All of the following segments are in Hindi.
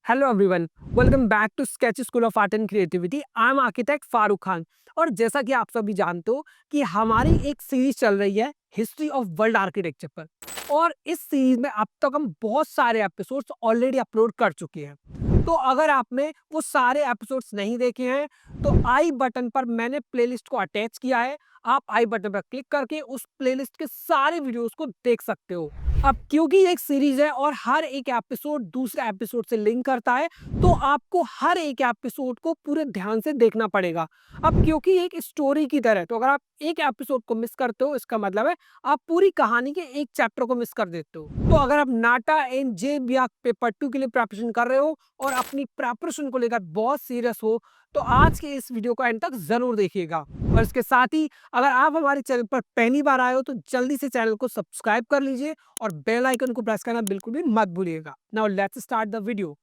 Hello everyone, welcome back to sketch school of art and creativity. I am architect Farooq Khan. और जैसा कि आप सभी जानते हो कि हमारी एक सीरीज चल रही है हिस्ट्री ऑफ वर्ल्ड आर्किटेक्चर पर। और इस सीरीज में अब तक हम बहुत सारे एपिसोड्स ऑलरेडी अपलोड कर चुके हैं। तो अगर आपने वो सारे एपिसोड्स नहीं देखे हैं तो आई बटन पर मैंने प्लेलिस्ट को अटैच किया है। आप आई बटन पर क्लिक करके उस प्लेलिस्ट के सारे वीडियोस को देख सकते हो। अब क्योंकि एक सीरीज है और हर एक एपिसोड दूसरे एपिसोड से लिंक करता है, तो आपको हर एक एपिसोड को पूरे ध्यान से देखना पड़ेगा। अब क्योंकि एक स्टोरी की तरह, तो अगर आप एक एपिसोड को मिस करते हो, इसका मतलब है आप पूरी कहानी के एक चैप्टर को मिस कर देते हो। तो अगर आप नाटा एंड जेब या पेपर 2 के लिए प्रिपरेशन कर रहे हो और अपनी प्रिपरेशन को लेकर बहुत सीरियस हो, तो आज के इस वीडियो को एंड तक जरूर देखिएगा। और इसके साथ ही अगर आप हमारे चैनल पर पहली बार आए हो तो जल्दी से चैनल को सब्सक्राइब कर लीजिए और बेल आइकन को प्रेस करना बिल्कुल भी मत भूलिएगा। Now let's start the video.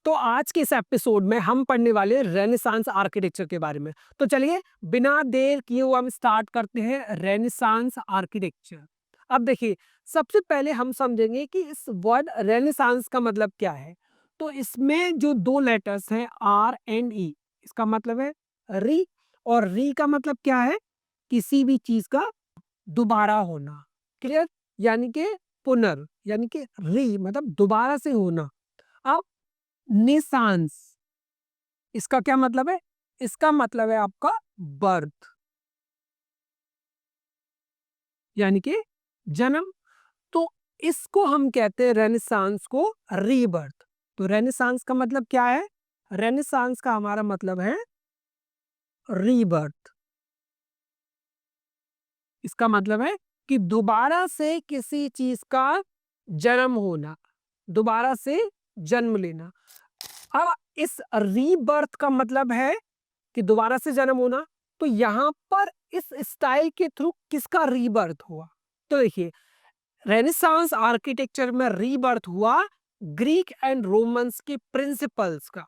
तो आज के इस एपिसोड में हम पढ़ने वाले रेनेसांस आर्किटेक्चर के बारे में। तो चलिए बिना देर किए हुए हम स्टार्ट करते हैं रेनेसांस आर्किटेक्चर। अब देखिए, सबसे पहले हम समझेंगे कि इस वर्ड रेनेसांस का मतलब क्या है। तो इसमें जो दो लेटर्स हैं आर एंड ई, इसका मतलब है री। और री का मतलब क्या है? किसी भी चीज का दोबारा होना। क्लियर? यानी कि पुनर्, यानी कि री मतलब दोबारा से होना। अब निसांस, इसका क्या मतलब है? इसका मतलब है आपका बर्थ, यानी कि जन्म। तो इसको हम कहते हैं रेनेसांस को रीबर्थ। तो रेनेसांस का मतलब क्या है? रेनेसांस का हमारा मतलब है रीबर्थ। इसका मतलब है कि दोबारा से किसी चीज का जन्म होना, दोबारा से जन्म लेना। अब इस रीबर्थ का मतलब है कि दोबारा से जन्म होना। तो यहां पर इस स्टाइल के थ्रू किसका रीबर्थ हुआ? तो देखिए, रेनेसांस आर्किटेक्चर में रीबर्थ हुआ ग्रीक एंड रोमन्स के प्रिंसिपल्स का,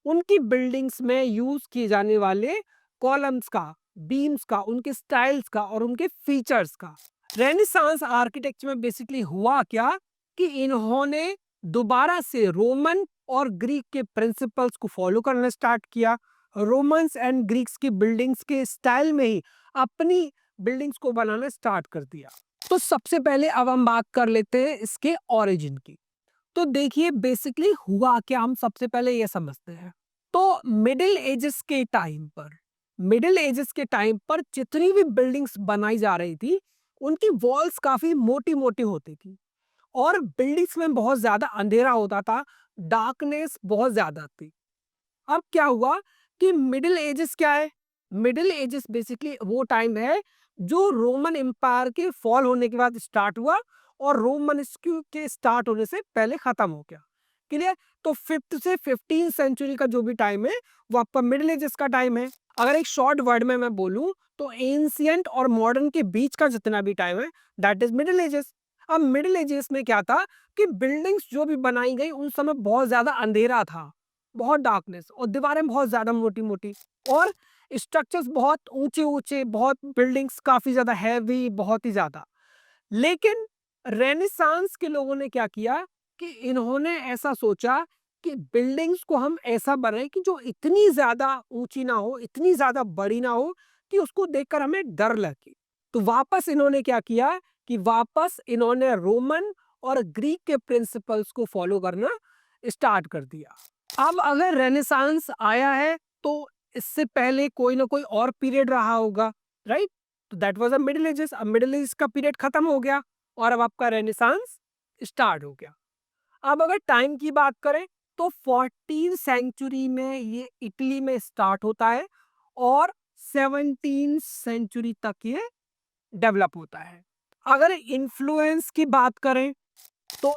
उनकी बिल्डिंग्स में यूज किए जाने वाले कॉलम्स का, बीम्स का, उनके स्टाइल्स का और उनके फीचर्स का। रेनेसांस आर्किटेक्चर में बेसिकली हुआ क्या कि इन्होंने दोबारा से रोमन और ग्रीक के प्रिंसिपल्स को फॉलो करना स्टार्ट किया। रोमन्स एंड ग्रीक्स की बिल्डिंग्स के स्टाइल में ही अपनी बिल्डिंग्स को बनाना स्टार्ट कर दिया। तो सबसे पहले अब हम बात कर लेते हैं इसके ओरिजिन की। तो देखिए, बेसिकली हुआ क्या, हम सबसे पहले ये समझते हैं। तो मिडिल एजेस के टाइम पर जितनी भी बिल्डिंग्स बनाई जा रही थी, उनकी वॉल्स काफी मोटी मोटी होती थी और बिल्डिंग्स में बहुत ज्यादा अंधेरा होता था, डार्कनेस बहुत ज्यादा थी। अब क्या हुआ कि मिडिल एजेस क्या है? मिडिल एजेस बेसिकली वो टाइम है जो रोमन एम्पायर के फॉल होने के बाद स्टार्ट हुआ और रोमन के स्टार्ट होने से पहले खत्म हो गया। क्लियर? तो 5th से 15 सेंचुरी का जो भी टाइम है वो आपका मिडिल एजेस का टाइम है। अगर एक शॉर्ट वर्ड में मैं बोलूं तो एंशियंट और मॉडर्न के बीच का जितना भी टाइम है दैट इज मिडिल एजेस। अब मिडिल एजेस में क्या था कि बिल्डिंग्स जो भी बनाई गई उन समय बहुत ज्यादा अंधेरा था, बहुत डार्कनेस, और दीवारें बहुत ज्यादा मोटी मोटी और स्ट्रक्चर्स बहुत ऊंचे ऊंचे, बहुत बिल्डिंग्स काफी ज्यादा हैवी, बहुत ही ज्यादा। लेकिन रेनेसांस के लोगों ने क्या किया कि इन्होंने ऐसा सोचा कि बिल्डिंग्स को हम ऐसा बनाए कि जो इतनी ज्यादा ऊंची ना हो, इतनी ज्यादा बड़ी ना हो कि उसको देखकर हमें डर लगे। तो वापस इन्होंने क्या किया कि वापस इन्होंने रोमन और ग्रीक के प्रिंसिपल्स को फॉलो करना स्टार्ट कर दिया। अब अगर रेनेसांस आया है तो इससे पहले कोई ना कोई और पीरियड रहा होगा, राइट? तो that was a middle ages. अब मिडिल एज का पीरियड खत्म हो गया और अब आपका रेनेसांस स्टार्ट हो गया। अब अगर टाइम की बात करें तो 14 सेंचुरी में ये इटली में स्टार्ट होता है और 17 सेंचुरी तक ये डेवलप होता है। अगर इन्फ्लुएंस की बात करें तो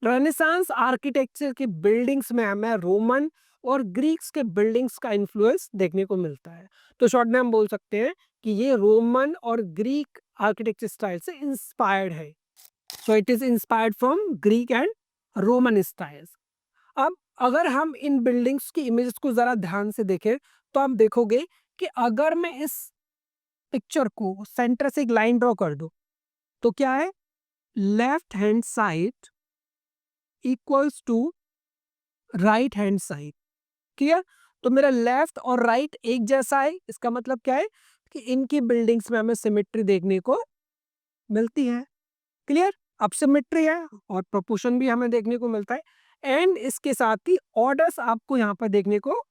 रेनेसांस आर्किटेक्चर की बिल्डिंग्स में हमें रोमन और ग्रीक्स के बिल्डिंग्स का इन्फ्लुएंस देखने को मिलता है। तो शॉर्ट में हम बोल सकते हैं कि ये रोमन और ग्रीक आर्किटेक्चर स्टाइल से इंस्पायर्ड है। So it is inspired from Greek and Roman styles. अब अगर हम इन बिल्डिंग्स की इमेजेस को जरा ध्यान से देखें तो आप देखोगे कि अगर मैं इस पिक्चर को सेंटर से एक लाइन ड्रॉ कर दूं तो क्या है, left hand side equals to right hand side. Clear? तो मेरा लेफ्ट और राइट एक जैसा है, इसका मतलब क्या है कि इनकी बिल्डिंग्स में हमें सिमेट्री देखने को मिलती है। क्लियर? अब सिमेट्री है और प्रोपोर्शन भी हमें देखने को मिलता है एंड इसके साथ ही ऑर्डर्स आपको यहाँ पर देखने को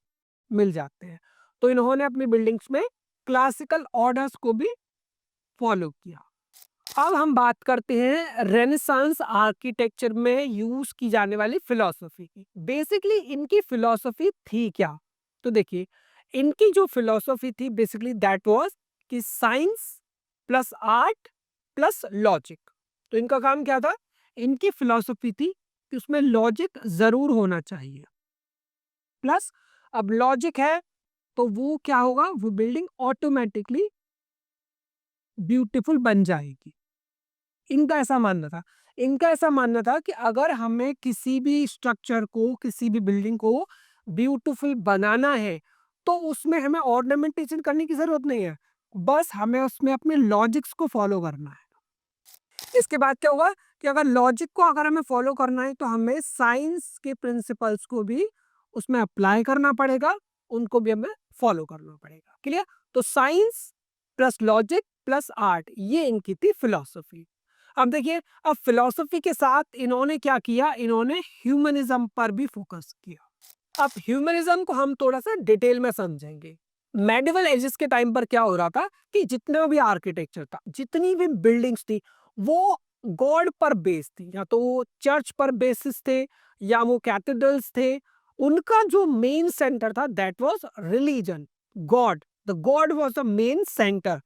मिल जाते हैं। तो इन्होंने अपनी बिल्डिंग्स में क्लासिकल ऑर्डर्स को भी फॉलो किया। अब हम बात करते हैं रेनेसांस आर्किटेक्चर में यूज की जाने वाली फिलॉसफी की। बेसिकली इनकी फिलॉसफी थी क्या? तो देखिए, इनकी जो फिलॉसफी थी बेसिकली दैट वाज कि science plus art plus logic. तो इनका काम क्या था? इनकी फिलॉसफी थी कि उसमें लॉजिक जरूर होना चाहिए। प्लस अब लॉजिक है तो वो क्या होगा, वो बिल्डिंग ऑटोमेटिकली ब्यूटीफुल बन जाएगी। इनका ऐसा मानना था। इनका ऐसा मानना था कि अगर हमें किसी भी स्ट्रक्चर को, किसी भी बिल्डिंग को ब्यूटीफुल बनाना है, तो उसमें हमें ऑर्नामेंटेशन करने की ज़रूरत नहीं है। बस हमें उसमें अपने लॉजिक्स को फ़ॉलो करना है। इसके बाद क्या हुआ कि अगर लॉजिक को अगर हमें फ़ॉलो करना है, तो हमें साइंस के प्रिंसिपल्स को भी उसमें अप्लाई करना पड़ेगा, उनको भी हमें फ़ॉलो करना पड़ेगा। क्लियर? तो science plus logic plus art, ये इनकी थी फिलॉसफी। अब देखिए, अब फिलॉसफी के साथ इन्होंने क्या किया, इन्होंने ह्यूमनिज्म पर भी फोकस किया। अब ह्यूमनिज्म को हम थोड़ा सा डिटेल में समझेंगे। मेडिवल एजेस के टाइम पर क्या हो रहा था कि जितना भी आर्किटेक्चर था, जितनी भी बिल्डिंग्स थी, वो गॉड पर बेस्ड थी। या तो वो चर्च पर बेसिस थे या वो कैथेड्रल्स थे। उनका जो मेन सेंटर था that was religion, God. The God was the main centre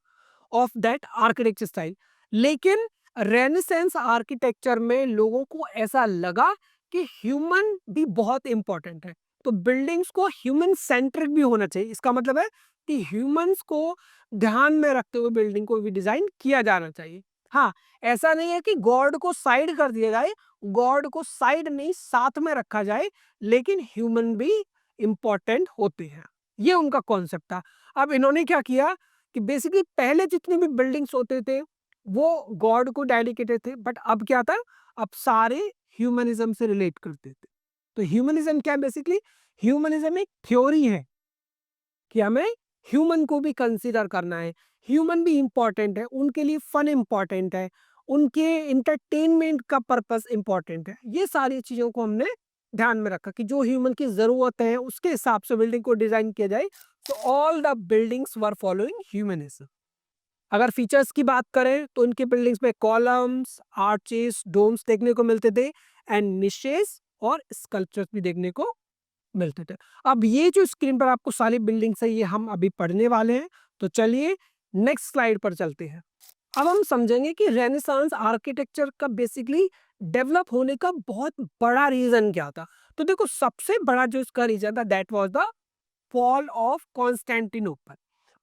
of that architecture style. लेकिन रेनेसेंस आर्किटेक्चर में लोगों को ऐसा लगा कि ह्यूमन भी बहुत इंपॉर्टेंट है, तो बिल्डिंग्स को ह्यूमन सेंट्रिक भी होना चाहिए। इसका मतलब है कि ह्यूमंस को ध्यान में रखते हुए बिल्डिंग को भी डिजाइन किया जाना चाहिए। हाँ, ऐसा नहीं है कि गॉड को साइड कर दिया जाए, गॉड को साइड नहीं साथ में रखा जाए, लेकिन ह्यूमन भी इंपॉर्टेंट होते हैं। ये उनका कॉन्सेप्ट था। अब इन्होंने क्या किया कि बेसिकली पहले जितनी भी बिल्डिंग्स होते थे वो गॉड को डेडिकेटेड थे, बट अब क्या था, अब सारे ह्यूमनिज्म से रिलेट करते थे। तो ह्यूमनिज्म क्या है? बेसिकली ह्यूमनिज्म एक थ्योरी है कि हमें ह्यूमन को भी कंसीडर करना है, ह्यूमन भी इंपॉर्टेंट है, उनके लिए फन इंपॉर्टेंट है, उनके इंटरटेनमेंट का पर्पस इंपॉर्टेंट है। ये सारी चीजों को हमने ध्यान में रखा कि जो ह्यूमन की जरूरत है उसके हिसाब से बिल्डिंग को डिजाइन किया जाए। तो all the buildings were following humanism. अगर फीचर्स की बात करें तो इनके बिल्डिंग्स में कॉलम्स, आर्चेस, डोम्स देखने को मिलते थे एंड निशेस और स्कल्पचर्स भी देखने को मिलते थे। अब ये जो स्क्रीन पर आपको सारी बिल्डिंग्स है ये हम अभी पढ़ने वाले हैं। तो चलिए नेक्स्ट स्लाइड पर चलते हैं। अब हम समझेंगे कि रेनेसांस आर्किटेक्चर का बेसिकली डेवलप होने का बहुत बड़ा रीजन क्या था। तो देखो, सबसे बड़ा जो इसका रीजन था that was the fall of Constantinople.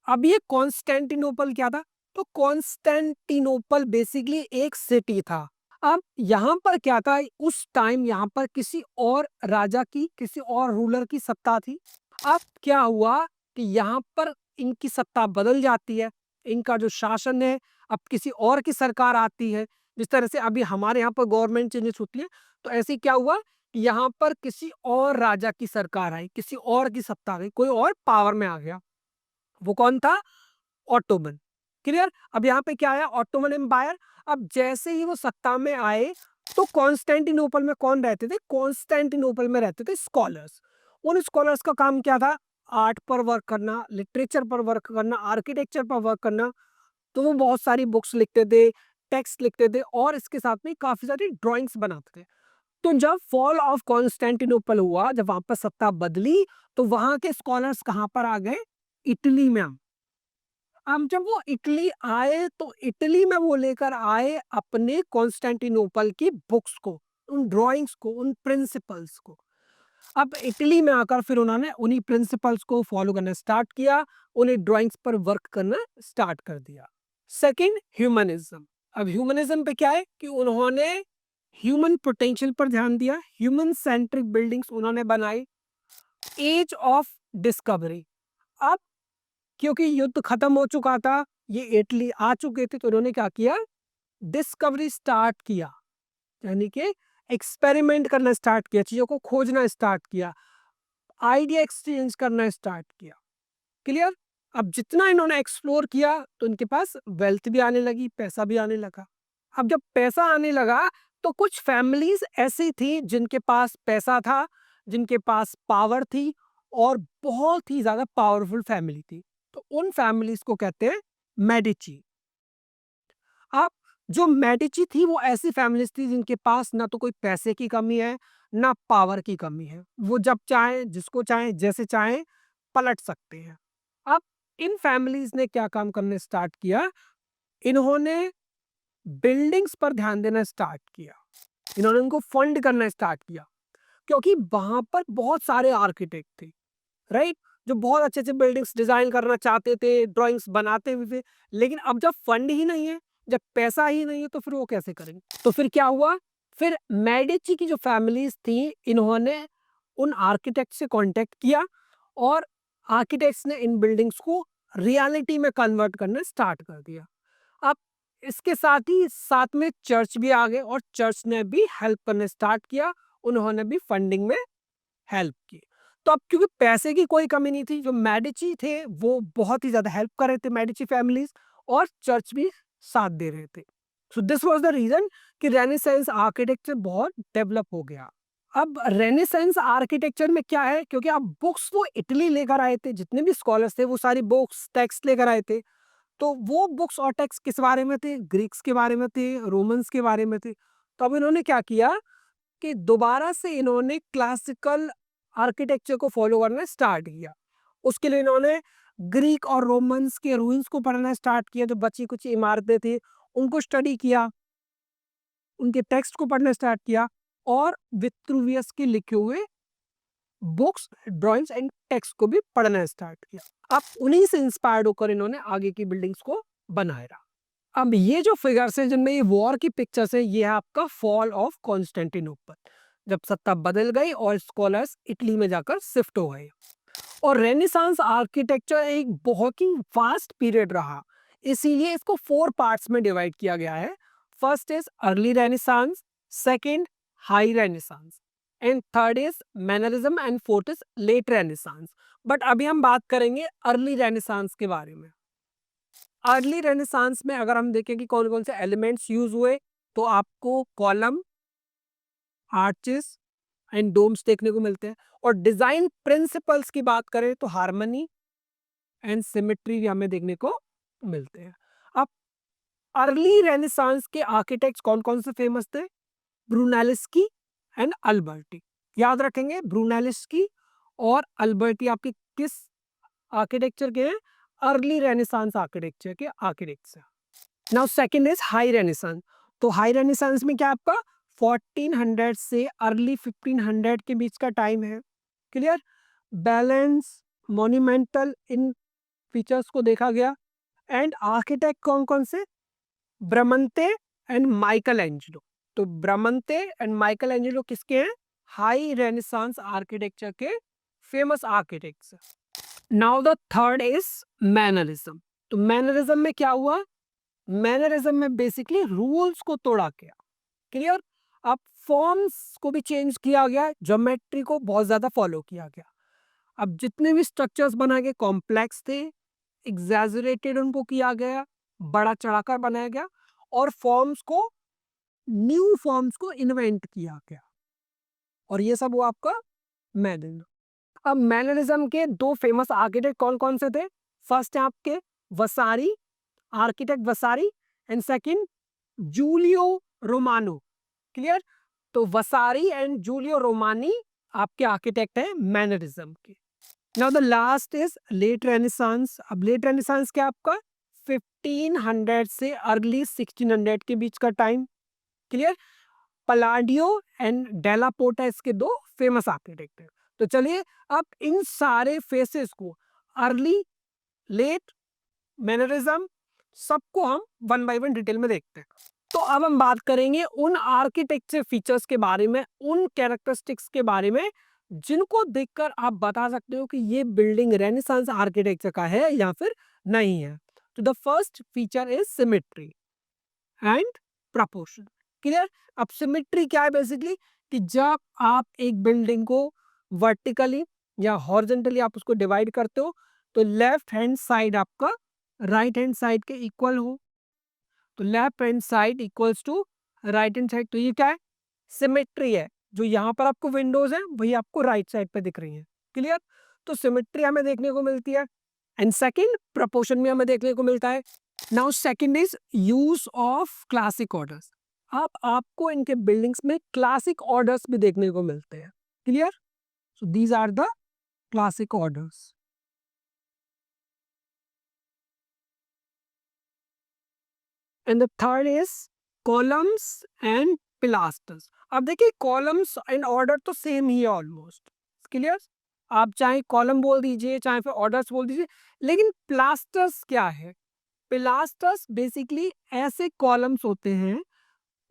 अब ये कॉन्स्टेंटिनोपल क्या था? तो कॉन्स्टेंटिनोपल बेसिकली एक सिटी था। अब यहाँ पर क्या था, उस टाइम यहाँ पर किसी और राजा की, किसी और रूलर की सत्ता थी। अब क्या हुआ कि यहाँ पर इनकी सत्ता बदल जाती है, इनका जो शासन है अब किसी और की सरकार आती है। जिस तरह से अभी हमारे यहाँ पर गवर्नमेंट चेंजेस होती है, तो ऐसे क्या हुआ कि यहाँ पर किसी और राजा की सरकार आई, किसी और की सत्ता आ गई, कोई और पावर में आ गया। वो कौन था? ऑटोमन। क्लियर? अब यहाँ पे क्या आया? Ottoman empire. अब जैसे ही वो सत्ता में आए तो कॉन्स्टेंटिनोपल में कौन रहते थे? कॉन्स्टेंटिनोपल में रहते थे स्कॉलर्स। उन स्कॉलर्स का काम क्या था? आर्ट पर वर्क करना, लिटरेचर पर वर्क करना, आर्किटेक्चर पर वर्क करना। तो वो बहुत सारी बुक्स लिखते थे, टेक्स्ट लिखते थे और इसके साथ में काफी सारी ड्राइंग्स बनाते थे। तो जब फॉल ऑफ कॉन्स्टेंटिनोपल हुआ, जब वहां पर सत्ता बदली, तो वहां के स्कॉलर्स कहां पर आ गए? इटली में। अब जब वो इटली आए तो इटली में वो लेकर आए अपने कॉन्स्टेंटिनोपल की बुक्स को, उन ड्राइंग्स को, उन प्रिंसिपल्स को। अब इटली में आकर फिर उन्होंने उन्हीं प्रिंसिपल्स को फॉलो करना स्टार्ट किया, उन्हें ड्राइंग्स पर वर्क करना स्टार्ट कर दिया। Second, humanism. अब ह्यूमनिज्म पे क्या है कि उन्होंने ह्यूमन पोटेंशियल पर ध्यान दिया, ह्यूमन सेंट्रिक बिल्डिंग्स उन्होंने बनाई। Age of discovery. अब क्योंकि युद्ध खत्म हो चुका था, ये इटली आ चुके थे, तो इन्होंने क्या किया, डिस्कवरी स्टार्ट किया, यानी कि एक्सपेरिमेंट करना स्टार्ट किया, चीजों को खोजना स्टार्ट किया, आइडिया एक्सचेंज करना स्टार्ट किया। क्लियर? अब जितना इन्होंने एक्सप्लोर किया तो इनके पास वेल्थ भी आने लगी, पैसा भी आने लगा। अब जब पैसा आने लगा तो कुछ फैमिलीज ऐसी थी जिनके पास पैसा था, जिनके पास पावर थी और बहुत ही ज्यादा पावरफुल फैमिली थी। तो उन फैमिलीज को कहते हैं मेडिची। अब जो मेडिची थी वो ऐसी फैमिलीज थी जिनके पास ना तो कोई पैसे की कमी है, ना पावर की कमी है। वो जब चाहे, जिसको चाहे, जैसे चाहे पलट सकते हैं। अब इन फैमिलीज ने क्या काम करने स्टार्ट किया, इन्होंने बिल्डिंग्स पर ध्यान देना स्टार्ट किया, इन्होंने उनको फंड करना स्टार्ट किया, क्योंकि वहां पर बहुत सारे आर्किटेक्ट थे, राइट, जो बहुत अच्छे अच्छे बिल्डिंग्स डिजाइन करना चाहते थे, ड्राइंग्स बनाते हुए थे। लेकिन अब जब फंड ही नहीं है, जब पैसा ही नहीं है, तो फिर वो कैसे करेंगे? तो फिर क्या हुआ, फिर मेडिची की जो फैमिलीज थी, इन्होंने उन आर्किटेक्ट से कांटेक्ट किया और आर्किटेक्ट्स ने इन बिल्डिंग्स को रियलिटी में कन्वर्ट करना स्टार्ट कर दिया। अब इसके साथ ही साथ में चर्च भी आ गए और चर्च ने भी हेल्प करना स्टार्ट किया, उन्होंने भी फंडिंग में हेल्प की। तो अब क्योंकि पैसे की कोई कमी नहीं थी, जो मेडिची थे वो बहुत ही ज्यादा हेल्प कर रहे थे मेडिची फैमिलीज, और चर्च भी साथ दे रहे थे। So this was the reason कि रेनेसांस आर्किटेक्चर बहुत डेवलप हो गया। अब रेनेसांस आर्किटेक्चर में क्या है, क्योंकि अब बुक्स वो इटली लेकर आए थे, जितने भी स्कॉलर्स थे वो सारी बुक्स टेक्स्ट लेकर आए थे। तो वो बुक्स और टेक्स्ट किस बारे में थे, ग्रीक्स के बारे में थे, रोमन्स के बारे में थे। तो अब इन्होंने क्या किया कि दोबारा से इन्होंने क्लासिकल आर्किटेक्चर को फॉलो करना स्टार्ट किया। उसके लिए इन्होंने ग्रीक और रोमन्स के रूइंस को पढ़ना स्टार्ट किया, जो बची कुछ इमारतें थी उनको स्टडी किया, उनके टेक्स्ट को पढ़ना स्टार्ट किया, और विट्रूवियस के लिखे हुए बुक्स, ड्राइंग्स एंड टेक्स्ट को भी पढ़ना स्टार्ट किया। अब उन्हीं से इंस्पायर्ड होकर इन्होंने आगे की बिल्डिंग्स को बनाया। अब ये जो फिगर्स हैं जिनमें ये वॉर की पिक्चर्स है, ये है आपका फॉल ऑफ कॉन्स्टेंटिनोपल, जब सत्ता बदल गई और स्कॉलर्स इटली में जाकर शिफ्ट हो गए। और रेनेसांस आर्किटेक्चर एक बहुत ही फास्ट पीरियड रहा, इसीलिए इसको 4 पार्ट्स में डिवाइड किया गया है। First is early renaissance, second high renaissance, and third is mannerism, and fourth is late renaissance. But अभी हम बात करेंगे अर्ली रेनेसांस के बारे में। अर्ली रेनेसांस में अगर हम देखें कि कौन कौन से एलिमेंट्स यूज हुए, तो आपको कॉलम, आर्चेस एंड डोम्स देखने को मिलते हैं। और डिजाइन प्रिंसिपल्स की बात करें तो हार्मनी एंड सिमेट्री भी हमें देखने को मिलते हैं। अब अर्ली रेनेसांस के आर्किटेक्ट्स कौन कौन से फेमस थे? ब्रूनेलिस्की एंड अल्बर्टी। याद रखेंगे, ब्रूनेलिस्की और अल्बर्टी आपके किस आर्किटेक्चर के हैं? अर्ली रेनेसांस आर्किटेक्चर के आर्किटेक्ट्स हैं। Now second is high renaissance. तो हाई रेनेसांस में क्या आपका 1400 से अर्ली 1500 के बीच का टाइम है। क्लियर? बैलेंस, मॉन्यूमेंटल, इन फीचर्स को देखा गया। एंड आर्किटेक्ट कौन कौन से? ब्रामंते एंड माइकल एंजेलो। तो ब्रामंते एंड माइकल एंजेलो किसके हैं? हाई रेनेसांस आर्किटेक्चर के famous architects. Now the third is mannerism. तो मैनरिज्म में क्या हुआ? मैनरिज्म में बेसिकली रूल्स को तोड़ा गया। क्लियर? अब फॉर्म्स को भी चेंज किया गया, ज्योमेट्री को बहुत ज्यादा फॉलो किया गया। अब जितने भी स्ट्रक्चर्स बनाए गए कॉम्प्लेक्स थे, एग्जैजरेटेड उनको किया गया, बड़ा चढ़ाकर बनाया गया, और फॉर्म्स को, न्यू फॉर्म्स को इन्वेंट किया गया। और ये सब वो आपका मैनरिज्म। अब मैनरिज्म के दो फेमस आर्किटेक्ट कौन कौन से थे? फर्स्ट है आपके Vasari, architect Vasari, and second Giulio Romano. Clear? तो वसारी एंड जूलियो रोमानी आपके आर्किटेक्ट हैं मैनरिज्म के। Now the last is late renaissance. अब लेट रेनेसांस क्या आपका 1500 से अर्ली 1600 के बीच का time. Clear? Palladio and Della Porta इसके दो फेमस आर्किटेक्ट हैं। तो चलिए अब इन सारे फेसेस को, अर्ली, लेट, मैनरिज्म, सबको हम वन बाय वन डिटेल में देखते हैं। तो अब हम बात करेंगे उन आर्किटेक्चर फीचर्स के बारे में, उन कैरेक्टरिस्टिक्स के बारे में जिनको देखकर आप बता सकते हो कि ये बिल्डिंग रेनेसांस आर्किटेक्चर का है या फिर नहीं है। तो the first feature is symmetry and proportion. Clear? अब सिमेट्री क्या है बेसिकली, कि जब आप एक बिल्डिंग को वर्टिकली या हॉरिजॉन्टली आप उसको डिवाइड करते हो, तो लेफ्ट हैंड साइड आपका राइट हैंड साइड के इक्वल हो। तो left hand side equals to right hand side, तो ये क्या है, सिमेट्री है। जो यहाँ पर आपको विंडोज है वही आपको राइट साइड पे दिख रही है। क्लियर? तो सिमेट्री हमें देखने को मिलती है। एंड सेकंड, प्रपोर्शन में हमें देखने को मिलता है। Now second is use of classic orders. आप आपको इनके बिल्डिंग्स में क्लासिक ऑर्डर्स भी देखने को मिलते हैं। Clear? So these are the classic orders. And the third is columns and pilasters. अब देखिए कॉलम्स एंड ऑर्डर तो सेम ही है ऑलमोस्ट। क्लियर? आप चाहे कॉलम बोल दीजिए चाहे फिर ऑर्डर्स बोल दीजिए, लेकिन पिलास्टर्स क्या है? पिलास्टर्स बेसिकली ऐसे कॉलम्स होते हैं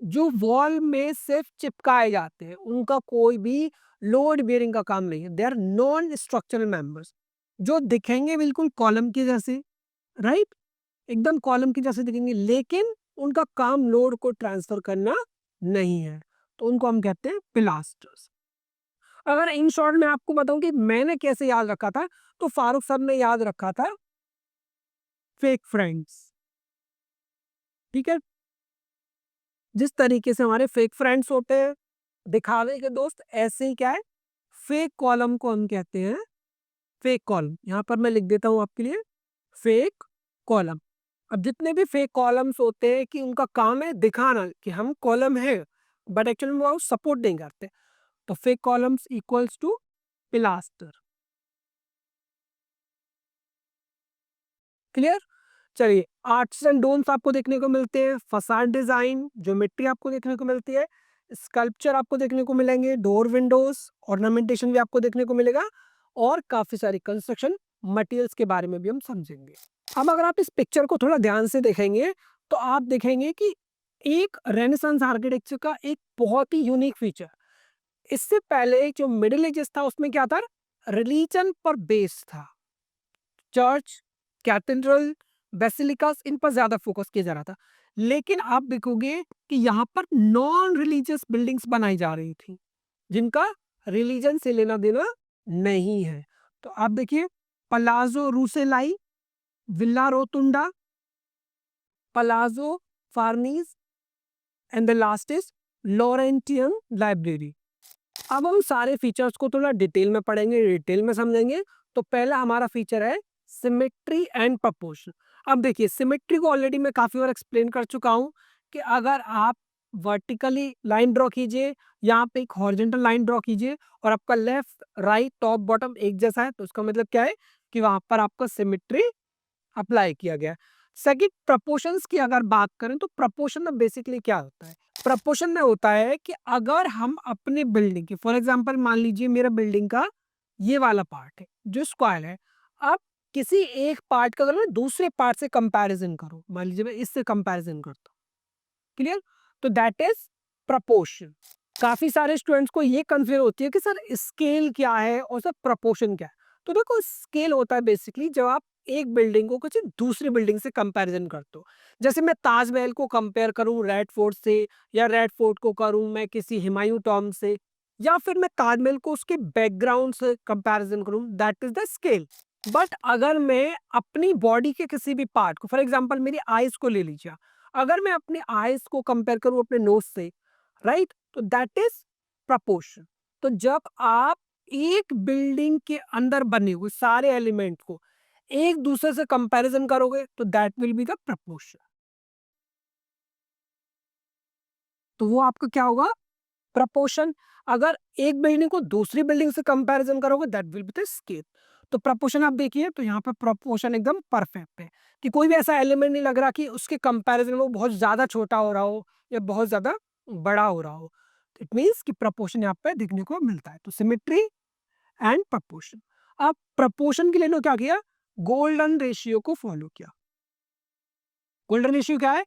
जो वॉल में सिर्फ चिपकाए जाते हैं, उनका कोई भी लोड बेयरिंग का काम नहीं है। They are non structural members, जो दिखेंगे बिल्कुल कॉलम के जैसे, राइट, एकदम कॉलम की जैसे दिखेंगे, लेकिन उनका काम लोड को ट्रांसफर करना नहीं है, तो उनको हम कहते हैं पिलास्टर्स। अगर इन शॉर्ट में आपको बताऊं कि मैंने कैसे याद रखा था, तो फारूक साहब ने याद रखा था फेक फ्रेंड्स। ठीक है? जिस तरीके से हमारे फेक फ्रेंड्स होते हैं, दिखावे के दोस्त, ऐसे ही क्या है, फेक कॉलम को हम कहते हैं फेक कॉलम। यहां पर मैं लिख देता हूं आपके लिए फेक कॉलम। अब जितने भी फेक कॉलम्स होते हैं कि उनका काम है दिखाना कि हम कॉलम है, बट एक्चुअली वो सपोर्ट नहीं करते, तो fake columns equals to pilaster. Clear? चलिए, आर्ट्स एंड डोन्स आपको देखने को मिलते हैं, फसाड डिजाइन, ज्योमेट्री आपको देखने को मिलती है, स्कल्पचर आपको देखने को मिलेंगे, डोर विंडोज, ऑर्नामेंटेशन भी आपको देखने को मिलेगा, और काफी सारी कंस्ट्रक्शन मटेरियल्स के बारे में भी हम समझेंगे। अब अगर आप इस पिक्चर को थोड़ा ध्यान से देखेंगे, तो आप देखेंगे कि एक रेनेसांस आर्किटेक्चर का एक बहुत ही यूनिक फीचर, इससे पहले जो मिडिल एजेस था उसमें क्या था, रिलीजन पर बेस्ड था। चर्च, कैथेड्रल, बेसिलिकास, इन पर ज्यादा फोकस किया जा रहा था। लेकिन आप देखोगे कि यहाँ पर नॉन रिलीजियस बिल्डिंग्स बनाई जा रही थी, जिनका रिलीजन से लेना देना नहीं है। तो आप देखिए, Palazzo Rucellai, Villa Rotunda, Palazzo Farnese, and the last is Laurentian library. अब हम सारे फीचर्स को थोड़ा डिटेल में पढ़ेंगे, डिटेल में समझेंगे। तो पहला हमारा फीचर है सिमेट्री एंड प्रपोर्शन। अब देखिए, सिमेट्री को ऑलरेडी मैं काफी बार एक्सप्लेन कर चुका हूं कि अगर आप वर्टिकली लाइन ड्रॉ कीजिए, यहाँ पे एक हॉरिजॉन्टल लाइन ड्रॉ कीजिए, और आपका लेफ्ट राइट टॉप बॉटम एक जैसा है, तो उसका मतलब क्या है कि वहां पर आपका सिमेट्री अप्लाई किया गया है। सेकंड, प्रपोर्शंस की अगर बात करें, तो प्रपोर्शन में बेसिकली क्या होता है, प्रपोर्शन में होता है कि अगर हम अपने बिल्डिंग के, फॉर एग्जांपल मान लीजिए मेरा बिल्डिंग का ये वाला पार्ट है जो स्क्वायर है, अब किसी एक पार्ट का अगर मैं दूसरे पार्ट से कंपैरिजन करूं, मान लीजिए मैं इससे कंपैरिजन करता हूं, क्लियर, तो दैट इज प्रपोर्शन। काफी सारे स्टूडेंट्स को ये कंफ्यूजन होती है कि सर स्केल क्या है और सर प्रपोर्शन क्या है। तो देखो, स्केल होता है बेसिकली जब आप एक बिल्डिंग को किसी दूसरी बिल्डिंग से कंपैरिजन करते हो। जैसे मैं ताजमहल को कंपेयर करूं रेड फोर्ट से, या रेड फोर्ट को करूं मैं किसी हुमायूं टॉम्ब से, या फिर मैं ताजमहल को उसके बैकग्राउंड से कंपैरिजन करूं, that is the scale. But अगर मैं अपनी बॉडी के किसी भी पार्ट को, फॉर एग्जांपल मेरी आईज को ले लीजिए, अगर मैं अपनी आईज को कंपेयर करूं अपने नोज से, राइट, तो दैट इज प्रपोर्शन। तो जब आप एक बिल्डिंग के अंदर बने हुए सारे एलिमेंट को एक दूसरे से कंपैरिजन करोगे, तो that will be the proportion. तो वो आपका क्या होगा, प्रपोर्शन। अगर एक बिल्डिंग को दूसरी बिल्डिंग से कंपैरिजन करोगे, that will be the scale. तो प्रपोर्शन आप देखिए, तो यहाँ पे प्रपोर्शन एकदम परफेक्ट है, कि कोई भी ऐसा एलिमेंट नहीं लग रहा कि उसके कंपैरिजन में वो बहुत ज्यादा छोटा हो रहा हो या बहुत ज्यादा बड़ा हो रहा हो। इट मीन्स कि प्रपोर्शन यहाँ पे देखने को मिलता है। तो सिमेट्री एंड प्रपोर्शन। अब प्रपोर्शन के लिए इन्होंने क्या किया, गोल्डन रेशियो को फॉलो किया। गोल्डन रेशियो क्या है,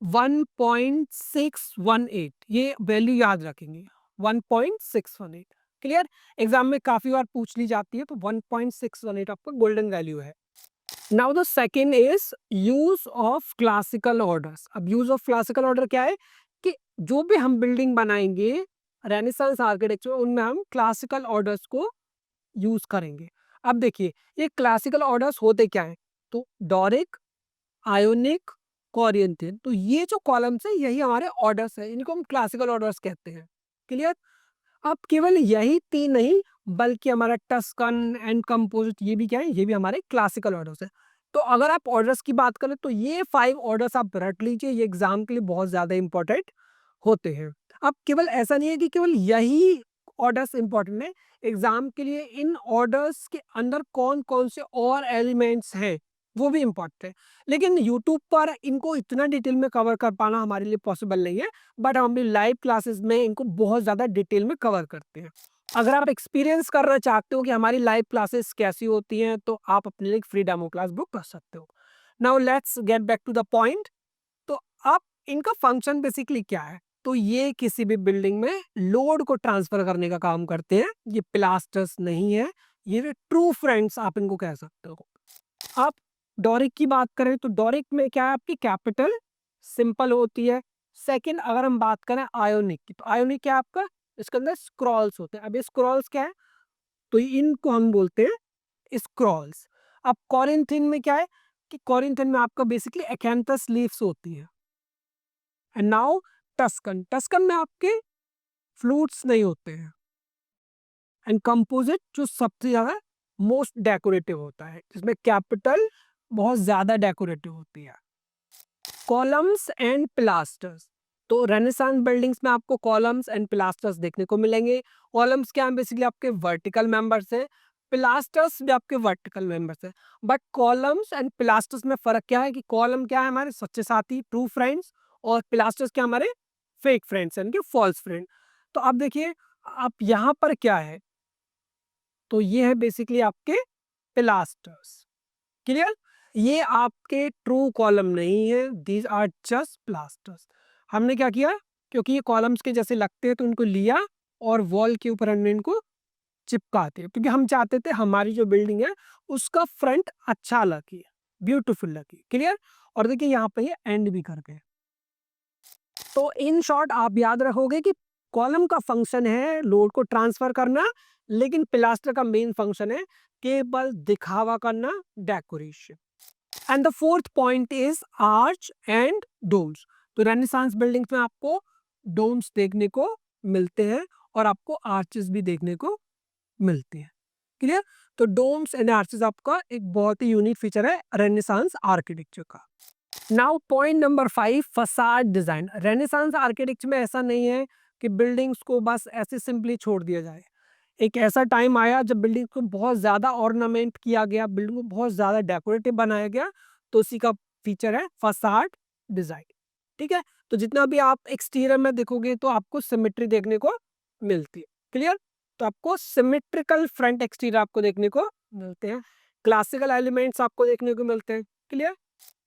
1.618, ये वैल्यू याद रखेंगे, 1.618। क्लियर? एग्जाम में काफी बार पूछ ली जाती है, तो 1.618 आपका गोल्डन वैल्यू है। Now the second is use of classical orders. अब यूज ऑफ क्लासिकल ऑर्डर क्या है कि जो भी हम बिल्डिंग बनाएंगे रेनेसांस आर्किटेक्चर, उनमें हम क्लासिकल ऑर्डर्स को यूज करेंगे। अब देखिए ये क्लासिकल ऑर्डर्स होते क्या है, तो डोरिक, आयोनिक, कोरिंथियन, तो ये जो कॉलम्स है यही हमारे ऑर्डर्स है, इनको हम क्लासिकल ऑर्डर्स कहते हैं। क्लियर? अब केवल यही तीन नहीं, बल्कि हमारा टस्कन एंड कंपोजिट ये भी क्या है, ये भी हमारे क्लासिकल ऑर्डर्स है। तो अगर आप ऑर्डर्स की बात करें तो ये 5 ऑर्डर्स आप रट लीजिए, ये एग्जाम के लिए बहुत ज्यादा इंपॉर्टेंट होते हैं। अब केवल ऐसा नहीं है कि केवल यही ऑर्डर्स इंपॉर्टेंट है, एग्जाम के लिए इन ऑर्डर्स के अंदर कौन कौन से और एलिमेंट्स हैं वो भी इंपॉर्टेंट है। लेकिन यूट्यूब पर इनको इतना डिटेल में कवर कर पाना हमारे लिए पॉसिबल नहीं है, बट हम भी लाइव क्लासेस में इनको बहुत ज़्यादा डिटेल में कवर करते हैं। अगर आप एक्सपीरियंस करना चाहते हो कि हमारी लाइव क्लासेस कैसी होती हैं, तो आप अपने लिए फ्री डेमो क्लास बुक कर सकते हो। Now let's get back to the point. तो आप इनका फंक्शन बेसिकली क्या है, तो ये किसी भी बिल्डिंग में लोड को ट्रांसफर करने का काम करते हैं। ये प्लास्टर्स नहीं है, ये ट्रू फ्रेंड्स आप इनको कह सकते हो। आप डोरिक की बात करें तो डोरिक में क्या है, आपकी कैपिटल सिंपल होती है। सेकंड अगर हम बात करें आयोनिक की, तो आयोनिक क्या है आपका, इसके अंदर स्क्रॉल्स होते हैं। अब ये स्क्रॉल्स क्या है, तो इनको हम बोलते हैं स्क्रॉल्स। अब कॉरिंथियन में क्या है कि कॉरिंथियन में आपका बेसिकली एक्यांथस लीव्स होती है। एंड नाउ टस्कन, टस्कन में आपके फ्लूट्स नहीं होते हैं। एंड कंपोजिट जो सबसे ज्यादा मोस्ट डेकोरेटिव होता है, जिसमें कैपिटल बहुत ज्यादा डेकोरेटिव होती है। कॉलम्स एंड पिलास्टर्स, तो रेनेसांस बिल्डिंग्स में आपको कॉलम्स एंड पिलास्टर्स देखने को मिलेंगे। कॉलम्स क्या है, बेसिकली आपके वर्टिकल मेंबर्स हैं, पिलास्टर्स भी आपके वर्टिकल मेंबर्स हैं। बट कॉलम्स एंड पिलास्टर्स में फर्क क्या है कि कॉलम क्या है, हमारे सच्चे साथी ट्रू फ्रेंड्स, और पिलास्टर्स क्या हमारे फेक फ्रेंड्स यानी कि फॉल्स फ्रेंड। तो आप देखिए आप यहाँ पर क्या है, तो ये है बेसिकली आपके पिलास्टर्स। क्लियर? ये आपके ट्रू कॉलम नहीं है, दीज आर जस्ट प्लास्टर्स। हमने क्या किया, क्योंकि ये कॉलम्स के जैसे लगते हैं तो उनको लिया और वॉल के ऊपर हमने इनको चिपकाते हैं, क्योंकि हम चाहते थे हमारी जो बिल्डिंग है उसका फ्रंट अच्छा लगे, ब्यूटीफुल लगे। क्लियर? और देखिए यहाँ पे ये एंड भी कर गए। तो इन शॉर्ट आप याद रखोगे कि कॉलम का फंक्शन है लोड को ट्रांसफर करना, लेकिन पिलास्टर का मेन फंक्शन है केवल दिखावा करना, decoration. And the fourth point is arch and domes. तो रेनेसांस बिल्डिंग्स में आपको डोम्स देखने को मिलते हैं और आपको आर्चेस भी देखने को मिलते हैं। क्लियर? तो डोम्स एंड आर्चेस आपका एक बहुत ही यूनिक फीचर है रेनेसांस आर्किटेक्चर का। Now point number 5, facade design. Renaissance architecture में ऐसा नहीं है कि बिल्डिंग्स को बस ऐसे सिंपली छोड़ दिया जाए। एक ऐसा टाइम आया जब बिल्डिंग को बहुत ज्यादा ऑर्नामेंट किया गया, बिल्डिंग को बहुत ज्यादा डेकोरेटिव बनाया गया, तो उसी का फीचर है फसाड डिजाइन। ठीक है? तो जितना भी आप एक्सटीरियर में देखोगे तो आपको सिमेट्री देखने को मिलती है। क्लियर? तो आपको सिमेट्रिकल फ्रंट एक्सटीरियर आपको देखने को मिलते हैं, क्लासिकल एलिमेंट्स आपको देखने को मिलते हैं। क्लियर?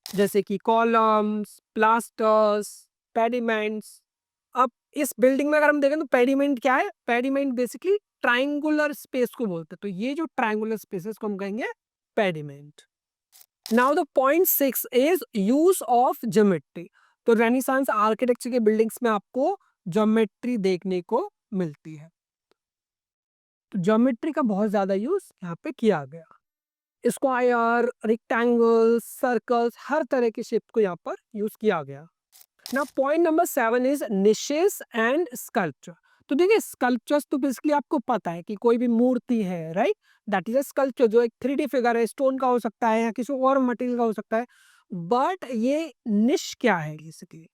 जैसे कि कॉलम्स, प्लास्टर्स, पेडिमेंट्स। अब इस बिल्डिंग में अगर हम देखें तो पेडिमेंट क्या है, पेडिमेंट बेसिकली ट्राइंगुलर स्पेस को बोलते हैं। तो ये जो ट्राइंगुलर स्पेसेस को हम कहेंगे pediment. Now the point 6 is use of geometry. तो रेनेसांस आर्किटेक्चर के बिल्डिंग्स में आपको ज्योमेट्री देखने को मिलती है। तो ज्योमेट्री का बहुत ज्यादा यूज यहाँ पे किया गया। स्क्वायर, रेक्टेंगल्स, सर्कल्स, हर तरह के शेप को यहाँ पर यूज किया गया। Now point number 7 is niches and sculpture. तो देखिए स्कल्पचर्स तो बेसिकली आपको पता है कि कोई भी मूर्ति है, right, that is a sculpture, जो एक 3D फिगर है, स्टोन का हो सकता है या किसी और मटेरियल का हो सकता है। बट ये निश क्या है बेसिकली,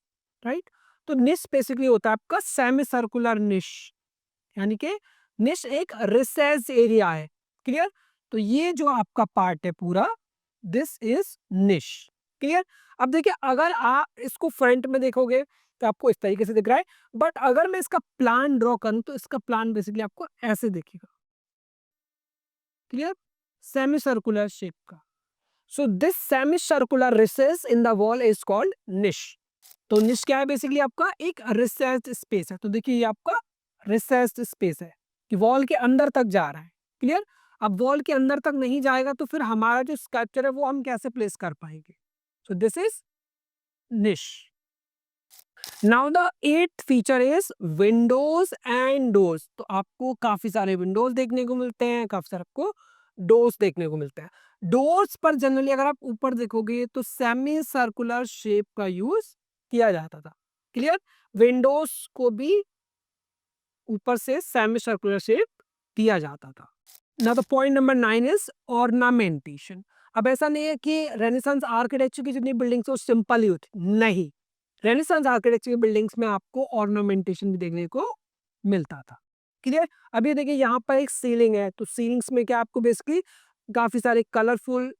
राइट? तो निश बेसिकली होता है आपका सेमी सर्कुलर निश, यानी कि निश एक रिसेस एरिया है। क्लियर? तो ये जो आपका पार्ट है पूरा, दिस इज निश। क्लियर? अब देखिए अगर आप इसको फ्रंट में देखोगे तो आपको इस तरीके से दिख रहा है, बट अगर मैं इसका प्लान ड्रॉ करूं तो इसका प्लान बेसिकली आपको ऐसे दिखेगा। क्लियर? सेमी सर्कुलर शेप का। So this semi circular recess in the wall is called निश। तो निश क्या है, बेसिकली आपका एक रिसेस्ड स्पेस है। तो देखिए ये आपका रिसेस्ड स्पेस है। कि वॉल के अंदर तक जा रहा है। क्लियर? अब वॉल के अंदर तक नहीं जाएगा तो फिर हमारा जो स्कल्पचर है वो हम कैसे प्लेस कर पाएंगे? सो दिस इज निश। Now the eighth feature is Windows and doors. तो आपको काफी सारे विंडोज देखने को मिलते हैं, काफी सारे आपको डोर्स देखने को मिलते हैं। डोर्स पर जनरली अगर आप ऊपर देखोगे तो सेमी सर्कुलर शेप का यूज किया जाता था। क्लियर? विंडोज को भी ऊपर से सेमी सर्कुलर शेप दिया जाता था। Now the point number 9 is ornamentation. अब ऐसा नहीं है कि रेनेसांस आर्किटेक्चर की जितनी बिल्डिंग्स वो सिंपल ही होती, नहीं। रेनेसांस आर्किटेक्चर की बिल्डिंग्स में आपको ऑर्नामेंटेशन भी देखने को मिलता था। क्लियर? अभी देखिए यहाँ पर एक सीलिंग है, तो सीलिंग्स में क्या आपको बेसिकली काफी सारे कलरफुल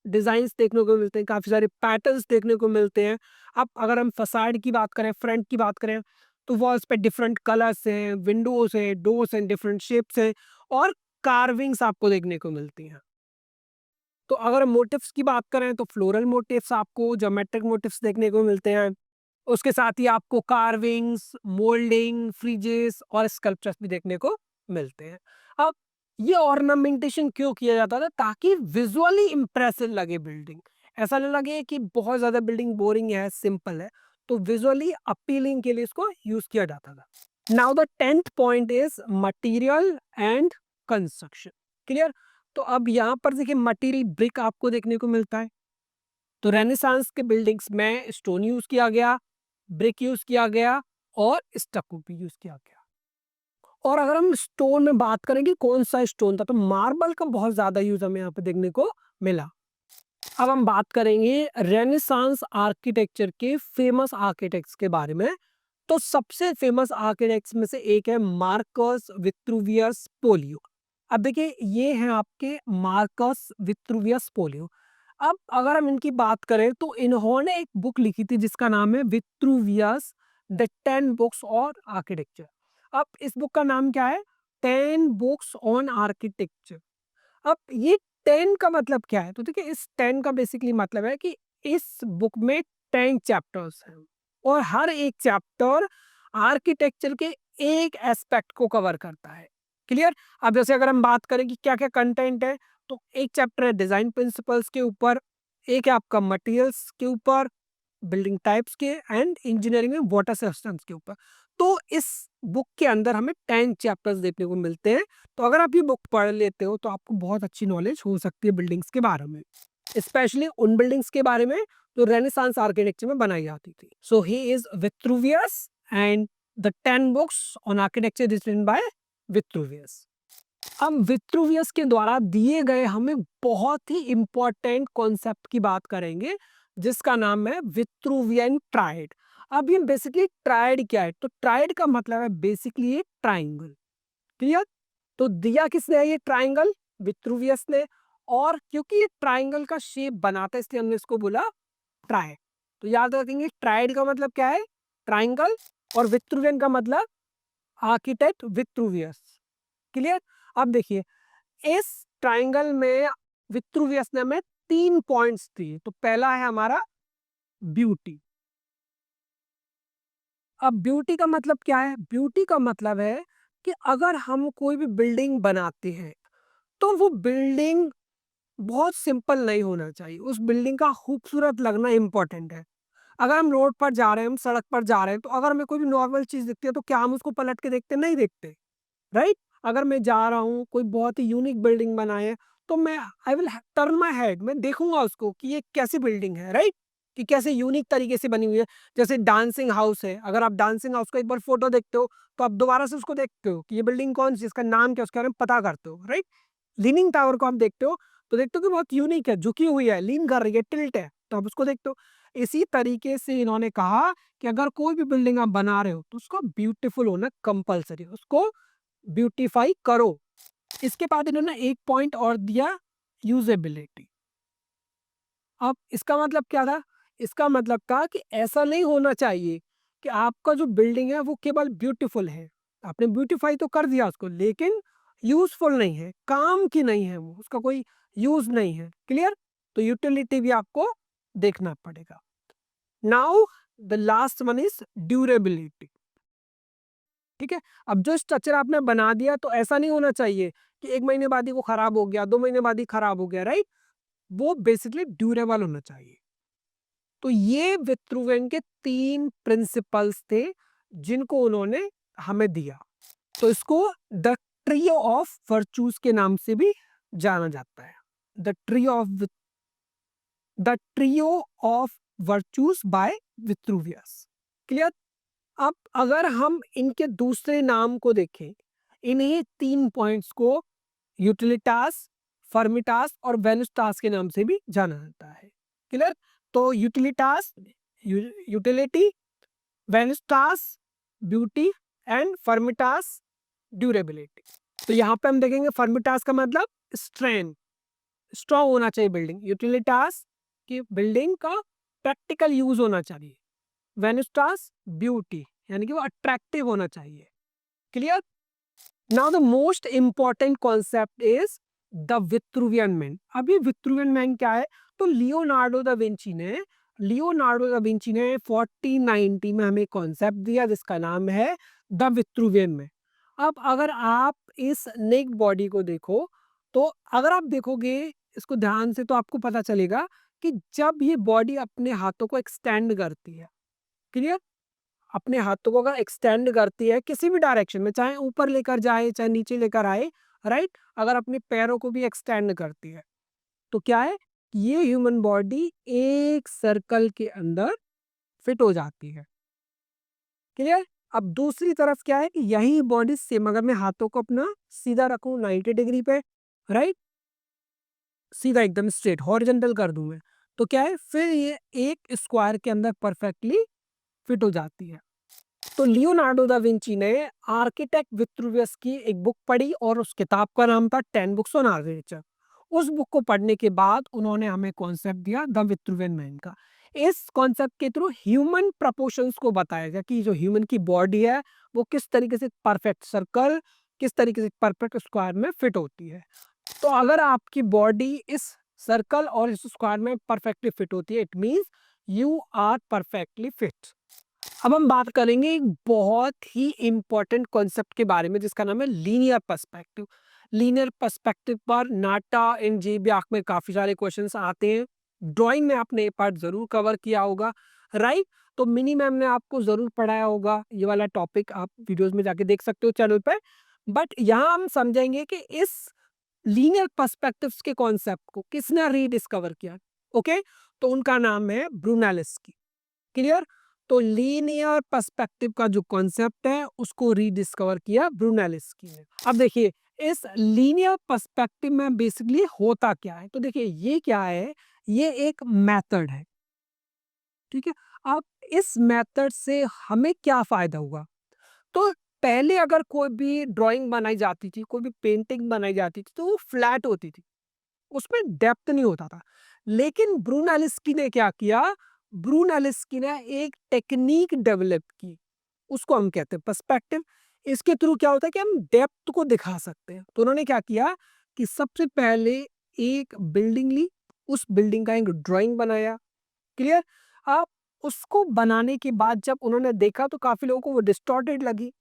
डिजाइन्स देखने को मिलते हैं, काफी सारे पैटर्न्स देखने को मिलते हैं। अब अगर हम फसाड की बात करें, फ्रंट की बात करें, तो वॉल्स पे डिफरेंट कलर्स हैं, विंडोज हैं, डोर्स हैं, डिफरेंट शेप्स हैं और कार्विंग्स आपको देखने को मिलती हैं। तो अगर मोटिव्स की बात करें तो फ्लोरल मोटिव्स आपको ज्योमेट्रिक मोटिव्स देखने को मिलते हैं। उसके साथ ही आपको कार्विंग्स, मोल्डिंग, फ्रिजेस और स्कल्पचर्स भी देखने को मिलते हैं। अब ये ऑर्नामेंटेशन क्यों किया जाता था? ताकि विजुअली इंप्रेसिव लगे बिल्डिंग। ऐसा ना लगे कि बहुत ज्यादा बिल्डिंग बोरिंग है, सिंपल है। तो विजुअली अपीलिंग के लिए इसको यूज किया जाता था। Now the 10th point is material and construction. Clear? तो अब यहाँ पर देखिए मटेरियल ब्रिक आपको देखने को मिलता है। तो रेनेसांस के बिल्डिंग्स में स्टोन यूज किया गया, ब्रिक यूज किया गया और स्टक्को भी यूज किया गया। और अगर हम स्टोन में बात करें कि कौन सा स्टोन था, तो मार्बल का बहुत ज्यादा यूज हमें यहाँ पे देखने को मिला। अब हम बात करेंगे रेनेसांस आर्किटेक्चर के फेमस आर्किटेक्ट्स के बारे में। तो सबसे फेमस आर्किटेक्ट्स में से एक है मार्कस विट्रूवियस पोलियो। अब देखिए ये हैं आपके मार्कस विट्रूवियस पोलियो। अब अगर हम इनकी बात करें तो इन्होंने एक बुक लिखी थी जिसका नाम है विट्रूवियस द 10 बुक्स ऑन आर्किटेक्चर। अब इस बुक का नाम क्या है? 10 बुक्स ऑन आर्किटेक्चर। अब ये 10 का मतलब क्या है? तो देखिए इस 10 का बेसिकली मतलब है कि इस बुक में 10 चैप्टर्स हैं और हर एक चैप्टर आर्किटेक्चर के एक एस्पेक्ट को कवर करता है। क्लियर? अब जैसे अगर हम बात करें कि क्या क्या कंटेंट है, तो एक चैप्टर है डिजाइन प्रिंसिपल्स के ऊपर, एक है आपका मटेरियल्स के ऊपर, बिल्डिंग टाइप्स के एंड इंजीनियरिंग में वाटर सिस्टम्स के ऊपर। तो इस बुक के अंदर हमें 10 चैप्टर्स देखने को मिलते हैं। तो अगर आप ये बुक पढ़ लेते हो तो आपको बहुत अच्छी नॉलेज हो सकती है बिल्डिंग्स के बारे में, स्पेशली उन बिल्डिंग्स के बारे में जो रेनेसांस आर्किटेक्चर में बनाई जाती थी। So he is Vitruvius and the 10 books on architecture written by Vitruvius. हम विट्रूवियस के द्वारा दिए गए हमें बहुत ही इंपॉर्टेंट कॉन्सेप्ट की बात करेंगे जिसका नाम है विट्रूवियन ट्राइड। अब ये बेसिकली ट्राइड क्या है? तो ट्राइड का मतलब है बेसिकली एक ट्राइंगल। क्लियर? तो दिया किसने है ये ट्राइंगल? विट्रूवियस ने। और क्योंकि ये ट्राइंगल का शेप बनाता है इसलिए हमने इसको बोला ट्राई। तो याद रखेंगे ट्राइड का मतलब क्या है? ट्राइंगल। और विट्रूवियन का मतलब आर्किटेक्ट विट्रूवियस। क्लियर? अब देखिए इस ट्राइंगल में विट्रूवियस ने हमें 3 पॉइंट्स दिए। तो पहला है हमारा ब्यूटी। अब ब्यूटी का मतलब क्या है? ब्यूटी का मतलब है कि अगर हम कोई भी बिल्डिंग बनाते हैं तो वो बिल्डिंग बहुत सिंपल नहीं होना चाहिए, उस बिल्डिंग का खूबसूरत लगना इंपॉर्टेंट है। अगर हम रोड पर जा रहे हैं, हम सड़क पर जा रहे हैं, तो अगर हमें कोई भी नॉर्मल चीज दिखती है तो क्या हम उसको पलट के देखते? नहीं देखते, राइट? अगर मैं जा रहा हूँ, कोई बहुत ही यूनिक बिल्डिंग बनाए है, तो मैं I will turn my head, मैं देखूंगा उसको कि ये कैसी बिल्डिंग है, राइट? कि कैसे यूनिक तरीके से बनी हुई है। जैसे डांसिंग हाउस है, अगर आप डांसिंग हाउस का एक बार फोटो देखते हो तो आप दोबारा से उसको देखते हो कि ये बिल्डिंग कौन सी, इसका नाम क्या, उसके बारे में पता करते हो, राइट? लीनिंग टावर को आप देखते हो तो देखते हो कि बहुत यूनिक है, झुकी हुई है, लीन कर रही है, टिल्ट है, तो आप उसको देखते हो। इसी तरीके से इन्होंने कहा कि अगर कोई भी बिल्डिंग आप बना रहे हो तो उसका ब्यूटीफुल होना कंपलसरी है, उसको ब्यूटीफाई करो। इसके बाद इन्होंने एक पॉइंट और दिया, यूजेबिलिटी। अब इसका मतलब क्या था? इसका मतलब था कि ऐसा नहीं होना चाहिए कि आपका जो बिल्डिंग है वो केवल ब्यूटीफुल है, आपने ब्यूटीफाई तो कर दिया उसको, लेकिन यूजफुल नहीं है, काम की नहीं है, वो उसका कोई यूज नहीं है। क्लियर? तो यूटिलिटी भी आपको देखना पड़ेगा। Now the last one is durability. ठीक है। अब जो स्ट्रक्चर आपने बना दिया तो ऐसा नहीं होना चाहिए कि 1 महीने बाद ही वो खराब हो गया, 2 महीने बाद ही खराब हो गया, राइट? वो बेसिकली ड्यूरेबल होना चाहिए। तो ये विट्रूवियन के 3 प्रिंसिपल्स थे जिनको उन्होंने हमें दिया। तो इसको द ट्रियो ऑफ वर्च्यूज के नाम से भी जाना जाता है। The trio of virtues by Vitruvius. Clear? अब अगर हम इनके दूसरे नाम को देखें, इन्हीं 3 पॉइंट्स को यूटिलिटास, फर्मिटास और वेनुस्टास के नाम से भी जाना जाता है। क्लियर? तो यूटिलिटास यूटिलिटी, वेनुस्टास ब्यूटी एंड फर्मिटास ड्यूरेबिलिटी। तो यहाँ पे हम देखेंगे फर्मिटास का मतलब स्ट्रेंथ, स्ट्रॉन्ग होना चाहिए बिल्डिंग। यूटिलिटास की बिल्डिंग का प्रैक्टिकल यूज होना चाहिए। वेनुस्टास ब्यूटी, यानी कि वो अट्रैक्टिव होना चाहिए। Clear? Now the most important concept is the Vitruvian man. अब ये विट्रूवियन मैन क्या है? तो लियोनार्डो दा विंची ने 1490 में हमें कॉन्सेप्ट दिया जिसका नाम है द विट्रूवियन मैन। अब अगर आप इस नेक्ड बॉडी को देखो, तो अगर आप देखोगे इसको ध्यान से तो आपको पता चलेगा कि जब ये बॉडी अपने हाथों को एक्सटेंड करती है, क्लियर? अपने हाथों को अगर एक्सटेंड करती है किसी भी डायरेक्शन में, चाहे ऊपर लेकर जाए चाहे नीचे लेकर आए, राइट? अगर अपने पैरों को भी एक्सटेंड करती है तो क्या है? ये ह्यूमन बॉडी एक सर्कल के अंदर फिट हो जाती है। क्लियर? अब दूसरी तरफ क्या है कि यही बॉडी सेम, अगर मैं हाथों को अपना सीधा रखूं 90 डिग्री पे, राइट, सीधा एकदम स्ट्रेट हॉरिजॉन्टल कर दूं मैं, तो क्या है? फिर ये एक स्क्वायर के अंदर परफेक्टली फिट हो जाती है। तो लियोनार्डो दा विंची ने आर्किटेक्ट विट्रूवियस की एक बुक पढ़ी और उस किताब का नाम था 10 बुक्स ऑन आर्किटेक्चर। उस बुक को पढ़ने के बाद उन्होंने हमें कॉन्सेप्ट दिया द विट्रूवियन मैन का। इस कॉन्सेप्ट के थ्रू ह्यूमन प्रपोर्शंस को बताया गया कि जो ह्यूमन की बॉडी है वो किस तरीके से परफेक्ट सर्कल, किस तरीके से परफेक्ट स्क्वायर में फिट होती है। तो अगर आपकी बॉडी इस सर्कल और इस स्क्वायर में परफेक्टली फिट होती है, it means you are perfectly fit. अब हम बात करेंगे एक बहुत ही इंपॉर्टेंट कॉन्सेप्ट के बारे में जिसका नाम है लीनियर पर्सपेक्टिव। लीनियर पर्सपेक्टिव पर नाटा एंड जेबीआक में काफी सारे क्वेश्चंस आते हैं। ड्राइंग में आपने ये पार्ट जरूर कवर किया होगा, राइट? तो मिनी मैम ने आपको जरूर पढ़ाया होगा ये वाला टॉपिक, आप वीडियोस में जाके देख सकते हो चैनल पे। बट यहाँ हम समझेंगे कि इस लीनियर पर्सपेक्टिव्स के कॉन्सेप्ट को किसने रीडिस्कवर किया। ओके, तो उनका नाम है ब्रूनेलिस्की। क्लियर? तो लीनियर पर्सपेक्टिव का जो कॉन्सेप्ट है उसको रीडिस्कवर किया ब्रूनेलिस्की ने। अब देखिए इस लीनियर पर्सपेक्टिव में बेसिकली होता क्या है, तो देखिए ये क्या है, ये एक मेथड है, ठीक है? अब इस मेथड से हमें क्या फायदा हुआ? तो पहले अगर कोई भी ड्राइंग बनाई जाती थी, कोई भी पेंटिंग बनाई जाती थी तो वो फ्लैट होती थी, उसमें डेप्थ नहीं होता था। लेकिन ब्रूनेलिस्की ने क्या किया? ब्रूनेलिस्की ने एक टेक्निक डेवलप की, उसको हम कहते हैं पर्सपेक्टिव। इसके थ्रू क्या होता है कि हम डेप्थ को दिखा सकते हैं। तो उन्होंने क्या किया कि सबसे पहले एक बिल्डिंग ली, उस बिल्डिंग का एक ड्राइंग बनाया। क्लियर? अब उसको बनाने के बाद जब उन्होंने देखा तो काफी लोगों को वो डिस्टॉर्टेड लगी,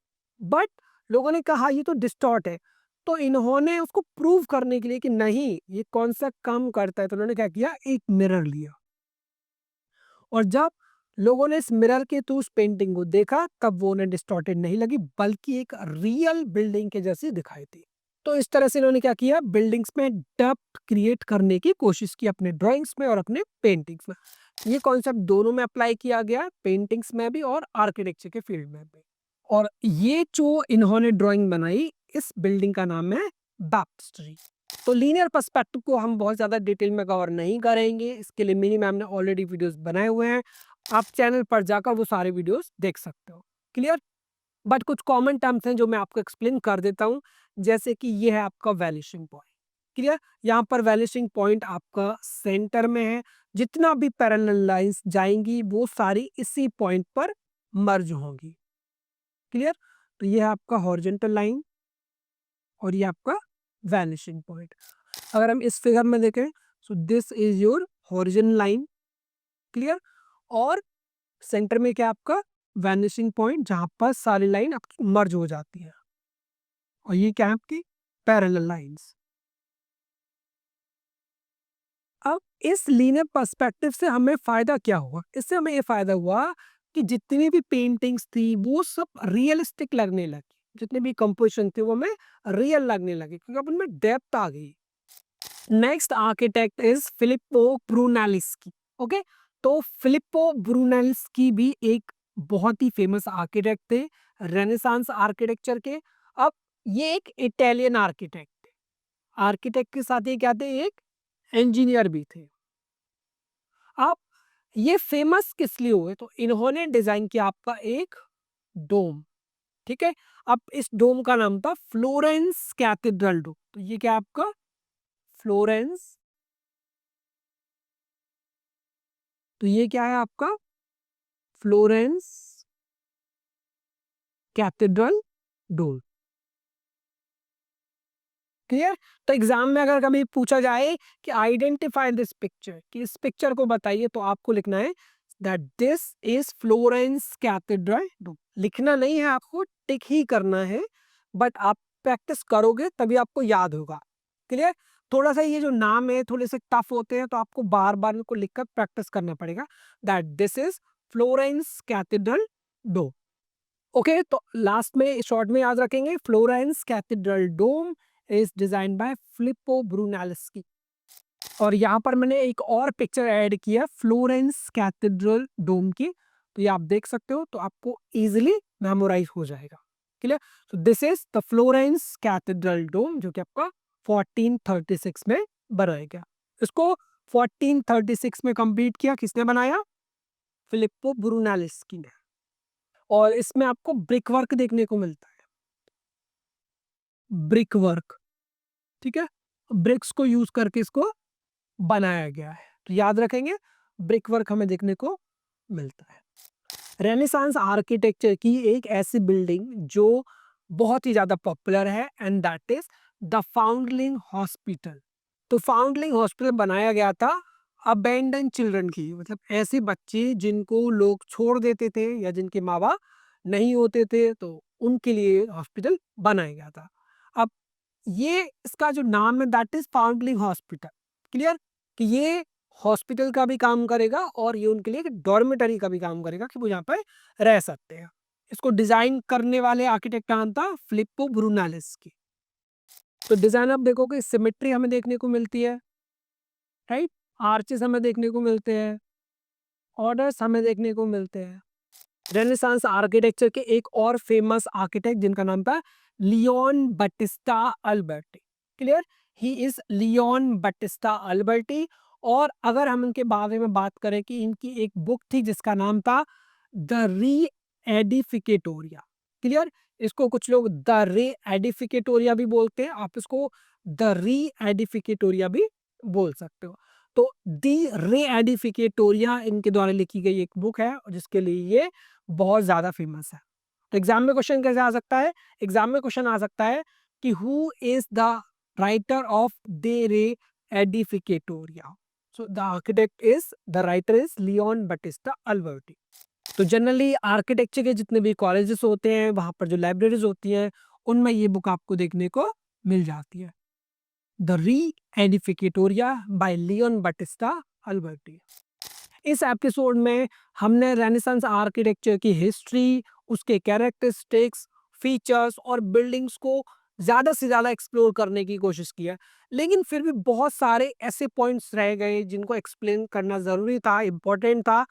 बट लोगों ने कहा ये तो डिस्टॉर्ट है। तो इन्होंने उसको प्रूव करने के लिए कि नहीं ये कॉन्सेप्ट काम करता है, तो उन्होंने क्या किया, एक मिरर लिया और जब लोगों ने इस मिरर के थ्रू उस पेंटिंग को देखा तब वो उन्हें डिस्टॉर्टेड नहीं लगी बल्कि एक रियल बिल्डिंग के जैसी दिखाई थी। तो इस तरह से इन्होंने क्या किया, बिल्डिंग्स में डेप्थ क्रिएट करने की कोशिश की अपने ड्राइंग्स में और अपने पेंटिंग्स में। ये कॉन्सेप्ट दोनों में अप्लाई किया गया, पेंटिंग्स में भी और आर्किटेक्चर के फील्ड में भी। और ये जो इन्होंने ड्राइंग बनाई, इस बिल्डिंग का नाम है बैप्टिस्ट्री। तो लीनियर पर्सपेक्टिव को हम बहुत ज़्यादा डिटेल में कवर नहीं करेंगे, इसके लिए मिनी मैम ने ऑलरेडी वीडियोस बनाए हुए हैं, आप चैनल पर जाकर वो सारे वीडियोस देख सकते हो। क्लियर? बट कुछ कॉमन टर्म्स हैं जो मैं आपको एक्सप्लेन कर देता हूँ, जैसे कि ये है आपका वैनिशिंग पॉइंट। क्लियर? यहाँ पर वैनिशिंग पॉइंट आपका सेंटर में है, जितना भी पैरेलल लाइंस जाएंगी वो सारी इसी पॉइंट पर मर्ज होंगी। क्लियर? तो ये है आपका हॉरिजॉन्टल लाइन और ये आपका वैनिशिंग पॉइंट। अगर हम इस फिगर में देखें, सो this is your horizontal line. Clear? और सेंटर में क्या आपका वैनिशिंग पॉइंट जहां पर सारी लाइन आपकी मर्ज हो जाती है, और ये क्या है आपकी पैरेलल लाइंस। अब इस लीनियर पर्सपेक्टिव से हमें फायदा क्या हुआ? इससे हमें ये फायदा हुआ कि जितनी भी पेंटिंग्स थी वो सब रियलिस्टिक लगने लगी, जितने भी कंपोजिशन थे वो हमें रियल लगने लगे क्योंकि अब उनमें डेप्थ आ गई। Next architect is Filippo Brunelleschi. Okay, तो फिलिप्पो ब्रूनेलिस्की भी एक बहुत ही फेमस आर्किटेक्ट थे रेनेसांस आर्किटेक्चर के। अब ये एक इटालियन आर्किटेक्ट थे, आर्किटेक्ट के साथ ये क्या थे, एक इंजीनियर भी थे। अब ये फेमस किस लिए हुए? तो इन्होंने डिजाइन किया आपका एक डोम, ठीक है। अब इस डोम का नाम था फ्लोरेंस कैथेड्रल डोम। तो ये क्या है आपका फ्लोरेंस, तो ये क्या है आपका फ्लोरेंस कैथेड्रल डोम। क्लियर? तो एग्जाम में अगर कभी पूछा जाए कि आइडेंटिफाई दिस पिक्चर, कि इस पिक्चर को बताइए, तो आपको लिखना है that this is Florence cathedral dome. लिखना नहीं है आपको, टिक ही करना है, बट आप प्रैक्टिस करोगे तभी आपको याद होगा। क्लियर? थोड़ा सा ये जो नाम है थोड़े से टफ होते हैं, तो आपको बार बार इनको लिखकर प्रैक्टिस करना पड़ेगा that this is Florence cathedral dome. Okay, तो लास्ट में शॉर्ट में याद रखेंगे Florence cathedral dome is design by Filippo Brunelleschi. और यहाँ पर मैंने एक और पिक्चर ऐड किया फ्लोरेंस कैथेड्रल डोम की, तो ये आप देख सकते हो, तो आपको इजीली मेमोराइज हो जाएगा। क्लियर? तो this is the Florence cathedral dome, जो कि आपका 1436 में बनाया गया। इसको 1436 में कंप्लीट किया किसने बनाया? फिलिप्पो ब्रूनेलिस्की ने। और इसमें आपको ब्रिक वर्क देखने को मिलता है, ब्रिक वर्क, ठीक है। ब्रिक्स को यूज करके इसको बनाया गया है, तो याद रखेंगे ब्रिक वर्क हमें देखने को मिलता है। रेनेसांस आर्किटेक्चर की एक ऐसी बिल्डिंग जो बहुत ही ज्यादा पॉपुलर है, and that is the फाउंडलिंग hospital. तो फाउंडलिंग हॉस्पिटल बनाया गया था अबेंडन चिल्ड्रन की, मतलब ऐसे बच्चे जिनको लोग छोड़ देते थे या जिनके माँ बाप नहीं होते थे, तो उनके लिए हॉस्पिटल बनाया गया था। अब ये इसका जो नाम है दैट इज फाउंडलिंग हॉस्पिटल। क्लियर? कि ये हॉस्पिटल का भी काम करेगा और ये उनके लिए एक डॉर्मेटरी का भी काम करेगा कि वो यहाँ पर रह सकते हैं। इसको डिजाइन करने वाले आर्किटेक्ट का नाम था फिलिप्पो ब्रूनेलिस्की। तो डिजाइन आप देखोगे सिमेट्री हमें देखने को मिलती है, राइट, आर्चेस हमें देखने को मिलते हैं, ऑर्डर्स हमें देखने को मिलते हैं। रेनेसांस आर्किटेक्चर के एक और फेमस आर्किटेक्ट जिनका नाम था Leon Battista Alberti. Clear? He is Leon Battista Alberti. और अगर हम इनके बारे में बात करें कि इनकी एक बुक थी जिसका नाम था द री एडिफिकेटोरिया। क्लियर? इसको कुछ लोग द रे एडिफिकेटोरिया भी बोलते हैं, आप इसको द री एडिफिकेटोरिया भी बोल सकते हो। तो दी रे एडिफिकेटोरिया इनके द्वारा लिखी गई एक बुक है जिसके लिए ये बहुत ज़्यादा फेमस है। तो एग्जाम में क्वेश्चन कैसे आ सकता है? एग्जाम में क्वेश्चन आ सकता है कि who is the writer of De Re Aedificatoria? So the architect is the writer is Leon Battista Alberti. तो जनरली आर्किटेक्चर के जितने भी कॉलेजेस होते हैं, वहां पर जो लाइब्रेरीज होती हैं, उनमें ये बुक आपको देखने को मिल जाती है, द री एडिफिकेटोरिया बाय लियोन बटिस्टा अल्बर्टी। इस एपिसोड में हमने रेनेसांस आर्किटेक्चर की हिस्ट्री, उसके कैरेक्टरिस्टिक्स, फीचर्स और बिल्डिंग्स को ज़्यादा से ज़्यादा एक्सप्लोर करने की कोशिश की है। लेकिन फिर भी बहुत सारे ऐसे पॉइंट्स रह गए जिनको एक्सप्लेन करना ज़रूरी था, इम्पोर्टेंट था।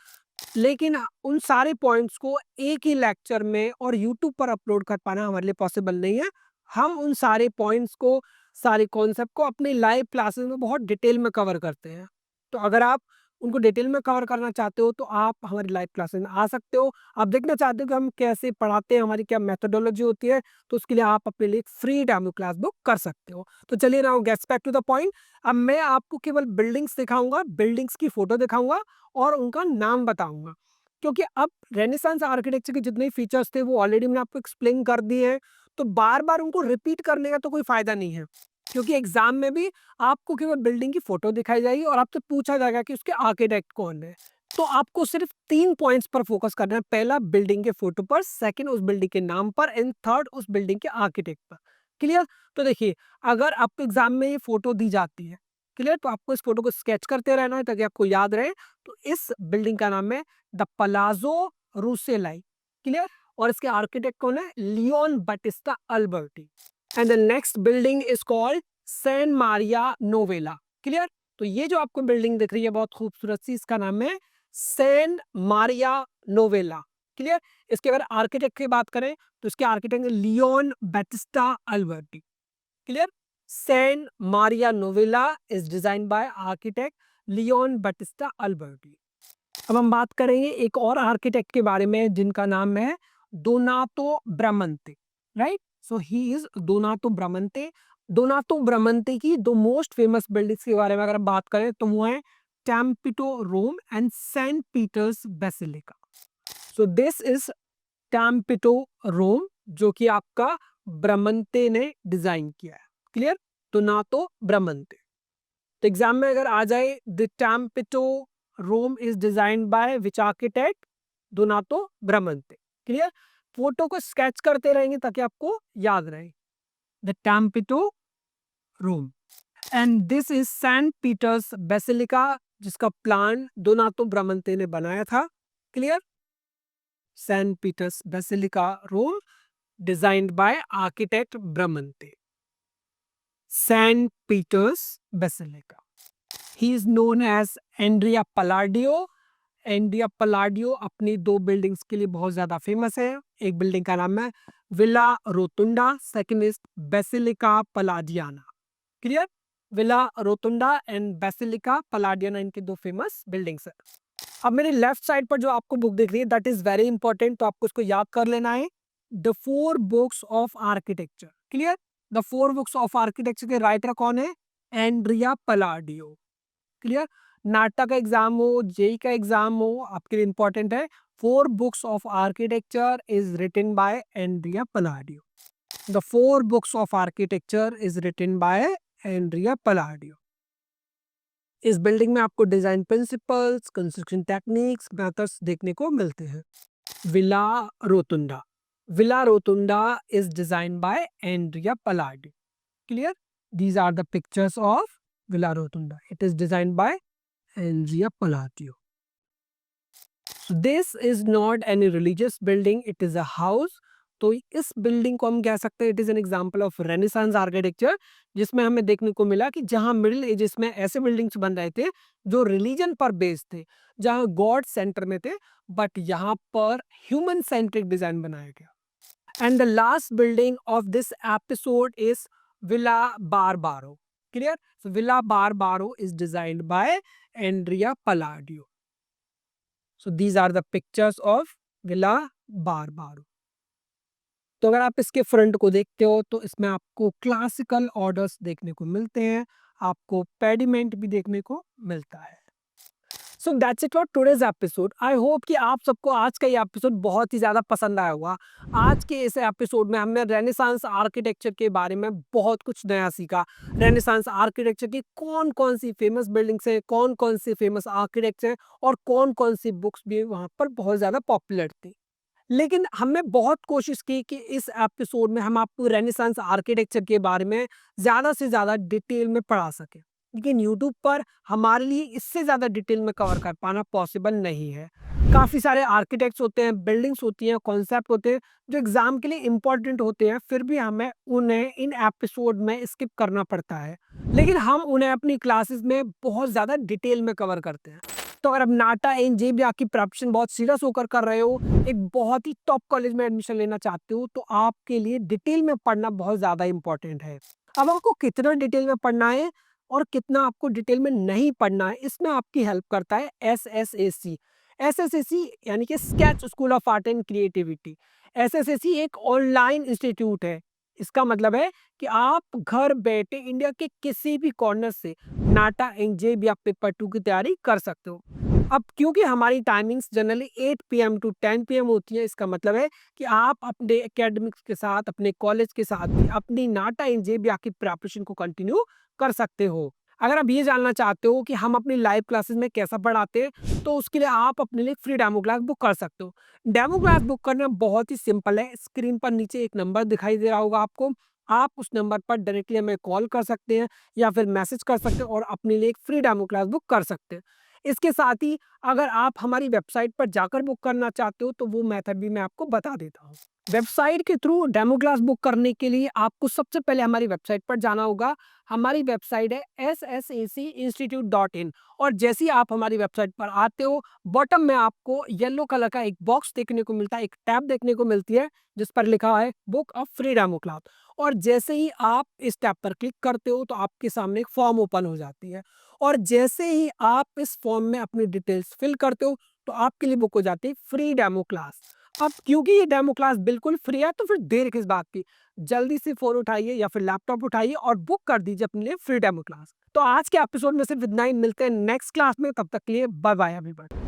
लेकिन उन सारे पॉइंट्स को एक ही लेक्चर में और यूट्यूब पर अपलोड कर पाना हमारे लिए पॉसिबल नहीं है। हम उन सारे पॉइंट्स को, सारे कॉन्सेप्ट को अपनी लाइव क्लासेस में बहुत डिटेल में कवर करते हैं। तो अगर आप उनको डिटेल में कवर करना चाहते हो तो आप हमारी लाइव क्लासेस में आ सकते हो। आप देखना चाहते हो कि हम कैसे पढ़ाते हैं, हमारी क्या मेथोडोलॉजी होती है, तो उसके लिए आप अपने लिए फ्री डेमो क्लास बुक कर सकते हो। तो चलिए now gets back to the point. अब मैं आपको केवल बिल्डिंग्स दिखाऊंगा, बिल्डिंग्स की फोटो दिखाऊंगा और उनका नाम बताऊंगा, क्योंकि अब रेनेसांस आर्किटेक्चर के जितने फीचर्स थे वो ऑलरेडी मैंने आपको एक्सप्लेन कर दिए हैं, तो बार बार उनको रिपीट करने का तो कोई फायदा नहीं है, क्योंकि एग्जाम में भी आपको केवल बिल्डिंग की फोटो दिखाई जाएगी और आपसे पूछा जाएगा कि उसके आर्किटेक्ट कौन है। तो आपको सिर्फ 3 पॉइंट्स पर फोकस करना है। पहला बिल्डिंग के फोटो पर, सेकंड उस बिल्डिंग के नाम पर एंड थर्ड उस बिल्डिंग के आर्किटेक्ट पर। क्लियर? तो देखिए, अगर आपको एग्जाम में ये फोटो दी जाती है, क्लियर, तो आपको इस फोटो को स्केच करते रहना है ताकि आपको याद रहे। तो इस बिल्डिंग का नाम है द पलाजो रूसेलाई। क्लियर? और इसके आर्किटेक्ट कौन है? Leon Battista Alberti. And the next building is called San Maria Novella. Clear? तो ये जो आपको बिल्डिंग दिख रही है बहुत खूबसूरत सी, इसका नाम है सैन मारिया नोवेला। क्लियर? इसके अगर आर्किटेक्ट की बात करें तो इसके architect Leon Battista Alberti. Clear? San Maria Novella is design by architect Leon Battista Alberti. अब हम बात करेंगे एक और आर्किटेक्ट के बारे में जिनका नाम है दोनातो ब्रामंते। राइट? So he is दोनातो ब्रामंते। दोनातो ब्रामंते की दो मोस्ट फेमस बिल्डिंग्स के बारे में अगर हम बात करें तो वो है Tempietto Rome and Saint Peter's Basilica. So this is Tempietto Rome, जो कि आपका ब्रामंते ने डिजाइन किया है। क्लियर? Donato Bramante. तो एग्जाम में अगर आ जाए the Tempietto Rome is designed by which architect? Donato Bramante. Clear? Photo को स्केच करते रहेंगे ताकि आपको याद रहे। The Tempietto Rome and this is Saint Peter's Basilica, जिसका प्लान दोनातो ब्रामंते ने बनाया था। Clear? Saint Peter's Basilica Rome designed by architect Bramante. Saint Peter's Basilica. He is known as Andrea Palladio. Andrea Palladio अपनी दो बिल्डिंग्स के लिए बहुत ज्यादा फेमस है। एक बिल्डिंग का नाम है Villa Rotonda, second is Basilica Palladiana. Clear? Villa Rotonda and Basilica Palladiana इनके दो फेमस बिल्डिंग्स है। अब मेरे लेफ्ट साइड पर जो आपको बुक दिख रही है दैट इज वेरी इंपॉर्टेंट, तो आपको इसको याद कर लेना है। The 4 books of architecture. Clear? The 4 books of architecture के राइटर कौन है? Andrea Palladio. क्लियर? नाटा का एग्जाम हो, जेई का एग्जाम हो, आपके लिए इंपॉर्टेंट है। 4 books of architecture is written by Andrea Palladio. The 4 books of architecture is written by Andrea Palladio. इस बिल्डिंग में आपको design principles, construction techniques, methods देखने को मिलते हैं। Villa Rotonda. Villa Rotonda is design by Andrea Palladio. Clear? These are the pictures of Villa Rotunda. It is designed by Andrea Palladio. So this is not any religious building, it is a house. तो इस बिल्डिंग को हम कह सकते हैं it is an example of renaissance architecture, जिसमें हमें देखने को मिला कि जहां मिडिल एजेस में ऐसे बिल्डिंग्स बन रहे थे जो रिलीजन पर बेस्ड थे, जहां गॉड सेंटर में थे, बट यहाँ पर ह्यूमन सेंट्रिक डिजाइन बनाया गया। And the last building of this episode is Villa Barbaro. Clear? So Villa Barbaro is designed by Andrea Palladio. So these are the pictures of Villa Barbaro. तो अगर आप इसके फ्रंट को देखते हो तो इसमें आपको क्लासिकल ऑर्डर्स देखने को मिलते हैं, आपको पेडिमेंट भी देखने को मिलता है। So that's it for today's episode. I hope कि आप सबको आज का ये एपिसोड बहुत ही ज़्यादा पसंद आया होगा। आज के इस एपिसोड में हमने रेनेसांस आर्किटेक्चर के बारे में बहुत कुछ नया सीखा। रेनेसांस आर्किटेक्चर की कौन कौन सी फेमस बिल्डिंग्स हैं, कौन कौन सी फेमस आर्किटेक्ट्स हैं और कौन कौन सी बुक्स भी वहाँ पर बहुत ज़्यादा पॉपुलर थी। लेकिन हमने बहुत कोशिश की कि इस एपिसोड में हम आपको रेनेसांस आर्किटेक्चर के बारे में ज़्यादा से ज़्यादा डिटेल में पढ़ा सकें, लेकिन यूट्यूब पर हमारे लिए इससे ज़्यादा डिटेल में कवर कर पाना पॉसिबल नहीं है। काफ़ी सारे आर्किटेक्ट्स होते हैं, बिल्डिंग्स होती हैं, कॉन्सेप्ट होते हैं जो एग्जाम के लिए इम्पोर्टेंट होते हैं, फिर भी हमें उन्हें इन एपिसोड में स्किप करना पड़ता है, लेकिन हम उन्हें अपनी क्लासेस में बहुत ज़्यादा डिटेल में कवर करते हैं। तो अगर आप नाटा एनजेबी आपकी प्रिपरेशन बहुत सीरियस होकर कर रहे हो, एक बहुत ही टॉप कॉलेज में एडमिशन लेना चाहते हो, तो आपके लिए डिटेल में पढ़ना बहुत ज़्यादा इंपॉर्टेंट है। अब आपको कितना डिटेल में पढ़ना है और कितना आपको डिटेल में नहीं पढ़ना है, इसमें आपकी हेल्प करता है एसएसएसी। एसएसएसी यानी कि sketch school of art and creativity. SSAC एक ऑनलाइन इंस्टीट्यूट है। इसका मतलब है कि आप घर बैठे इंडिया के किसी भी कॉर्नर से नाटा एनजेबी या पेपर 2 की तैयारी कर सकते हो। अब क्योंकि हमारी timings generally 8 PM to 10 PM होती है, इसका मतलब है कि आप अपने एकेडमिक्स के साथ, अपने कॉलेज के साथ भी अपनी नाटा एनजेबी की प्रिपरेशन को कंटिन्यू कर सकते हो। अगर आप ये जानना चाहते हो कि हम अपनी लाइव क्लासेस में कैसा पढ़ाते हैं, तो उसके लिए आप अपने लिए फ्री डेमो क्लास बुक कर सकते हो। डेमो क्लास बुक करना बहुत ही सिंपल है। स्क्रीन पर नीचे एक नंबर दिखाई दे रहा होगा आपको। आप उस नंबर पर डायरेक्टली हमें कॉल कर सकते हैं या फिर मैसेज कर सकते हैं और अपने लिए एक फ्री डेमो क्लास बुक कर सकते हैं। इसके साथ ही अगर आप हमारी वेबसाइट पर जाकर बुक करना चाहते हो, तो वो मेथड भी मैं आपको बता देता हूँ। वेबसाइट के थ्रू डेमो क्लास बुक करने के लिए आपको सबसे पहले हमारी वेबसाइट पर जाना होगा। हमारी वेबसाइट है ssaceinstitute.in और जैसे ही आप हमारी वेबसाइट पर आते हो, बॉटम में आपको येलो कलर का एक बॉक्स देखने को मिलता है, एक टैब देखने को मिलती है जिस पर लिखा है book a free demo class. और जैसे ही आप इस टैब पर क्लिक करते हो, तो आपके सामने एक फॉर्म ओपन हो जाती है और जैसे ही आप इस फॉर्म में अपनी डिटेल्स फिल करते हो, तो आपके लिए बुक हो जाती है फ्री डेमो क्लास। अब क्योंकि ये डेमो क्लास बिल्कुल फ्री है, तो फिर देर किस बात की? जल्दी से फ़ोन उठाइए या फिर लैपटॉप उठाइए और बुक कर दीजिए अपने लिए फ्री डेमो क्लास। तो आज के एपिसोड में सिर्फ इतना ही। मिलते हैं नेक्स्ट क्लास में, तब तक के लिए बाय बाय एवरीवन।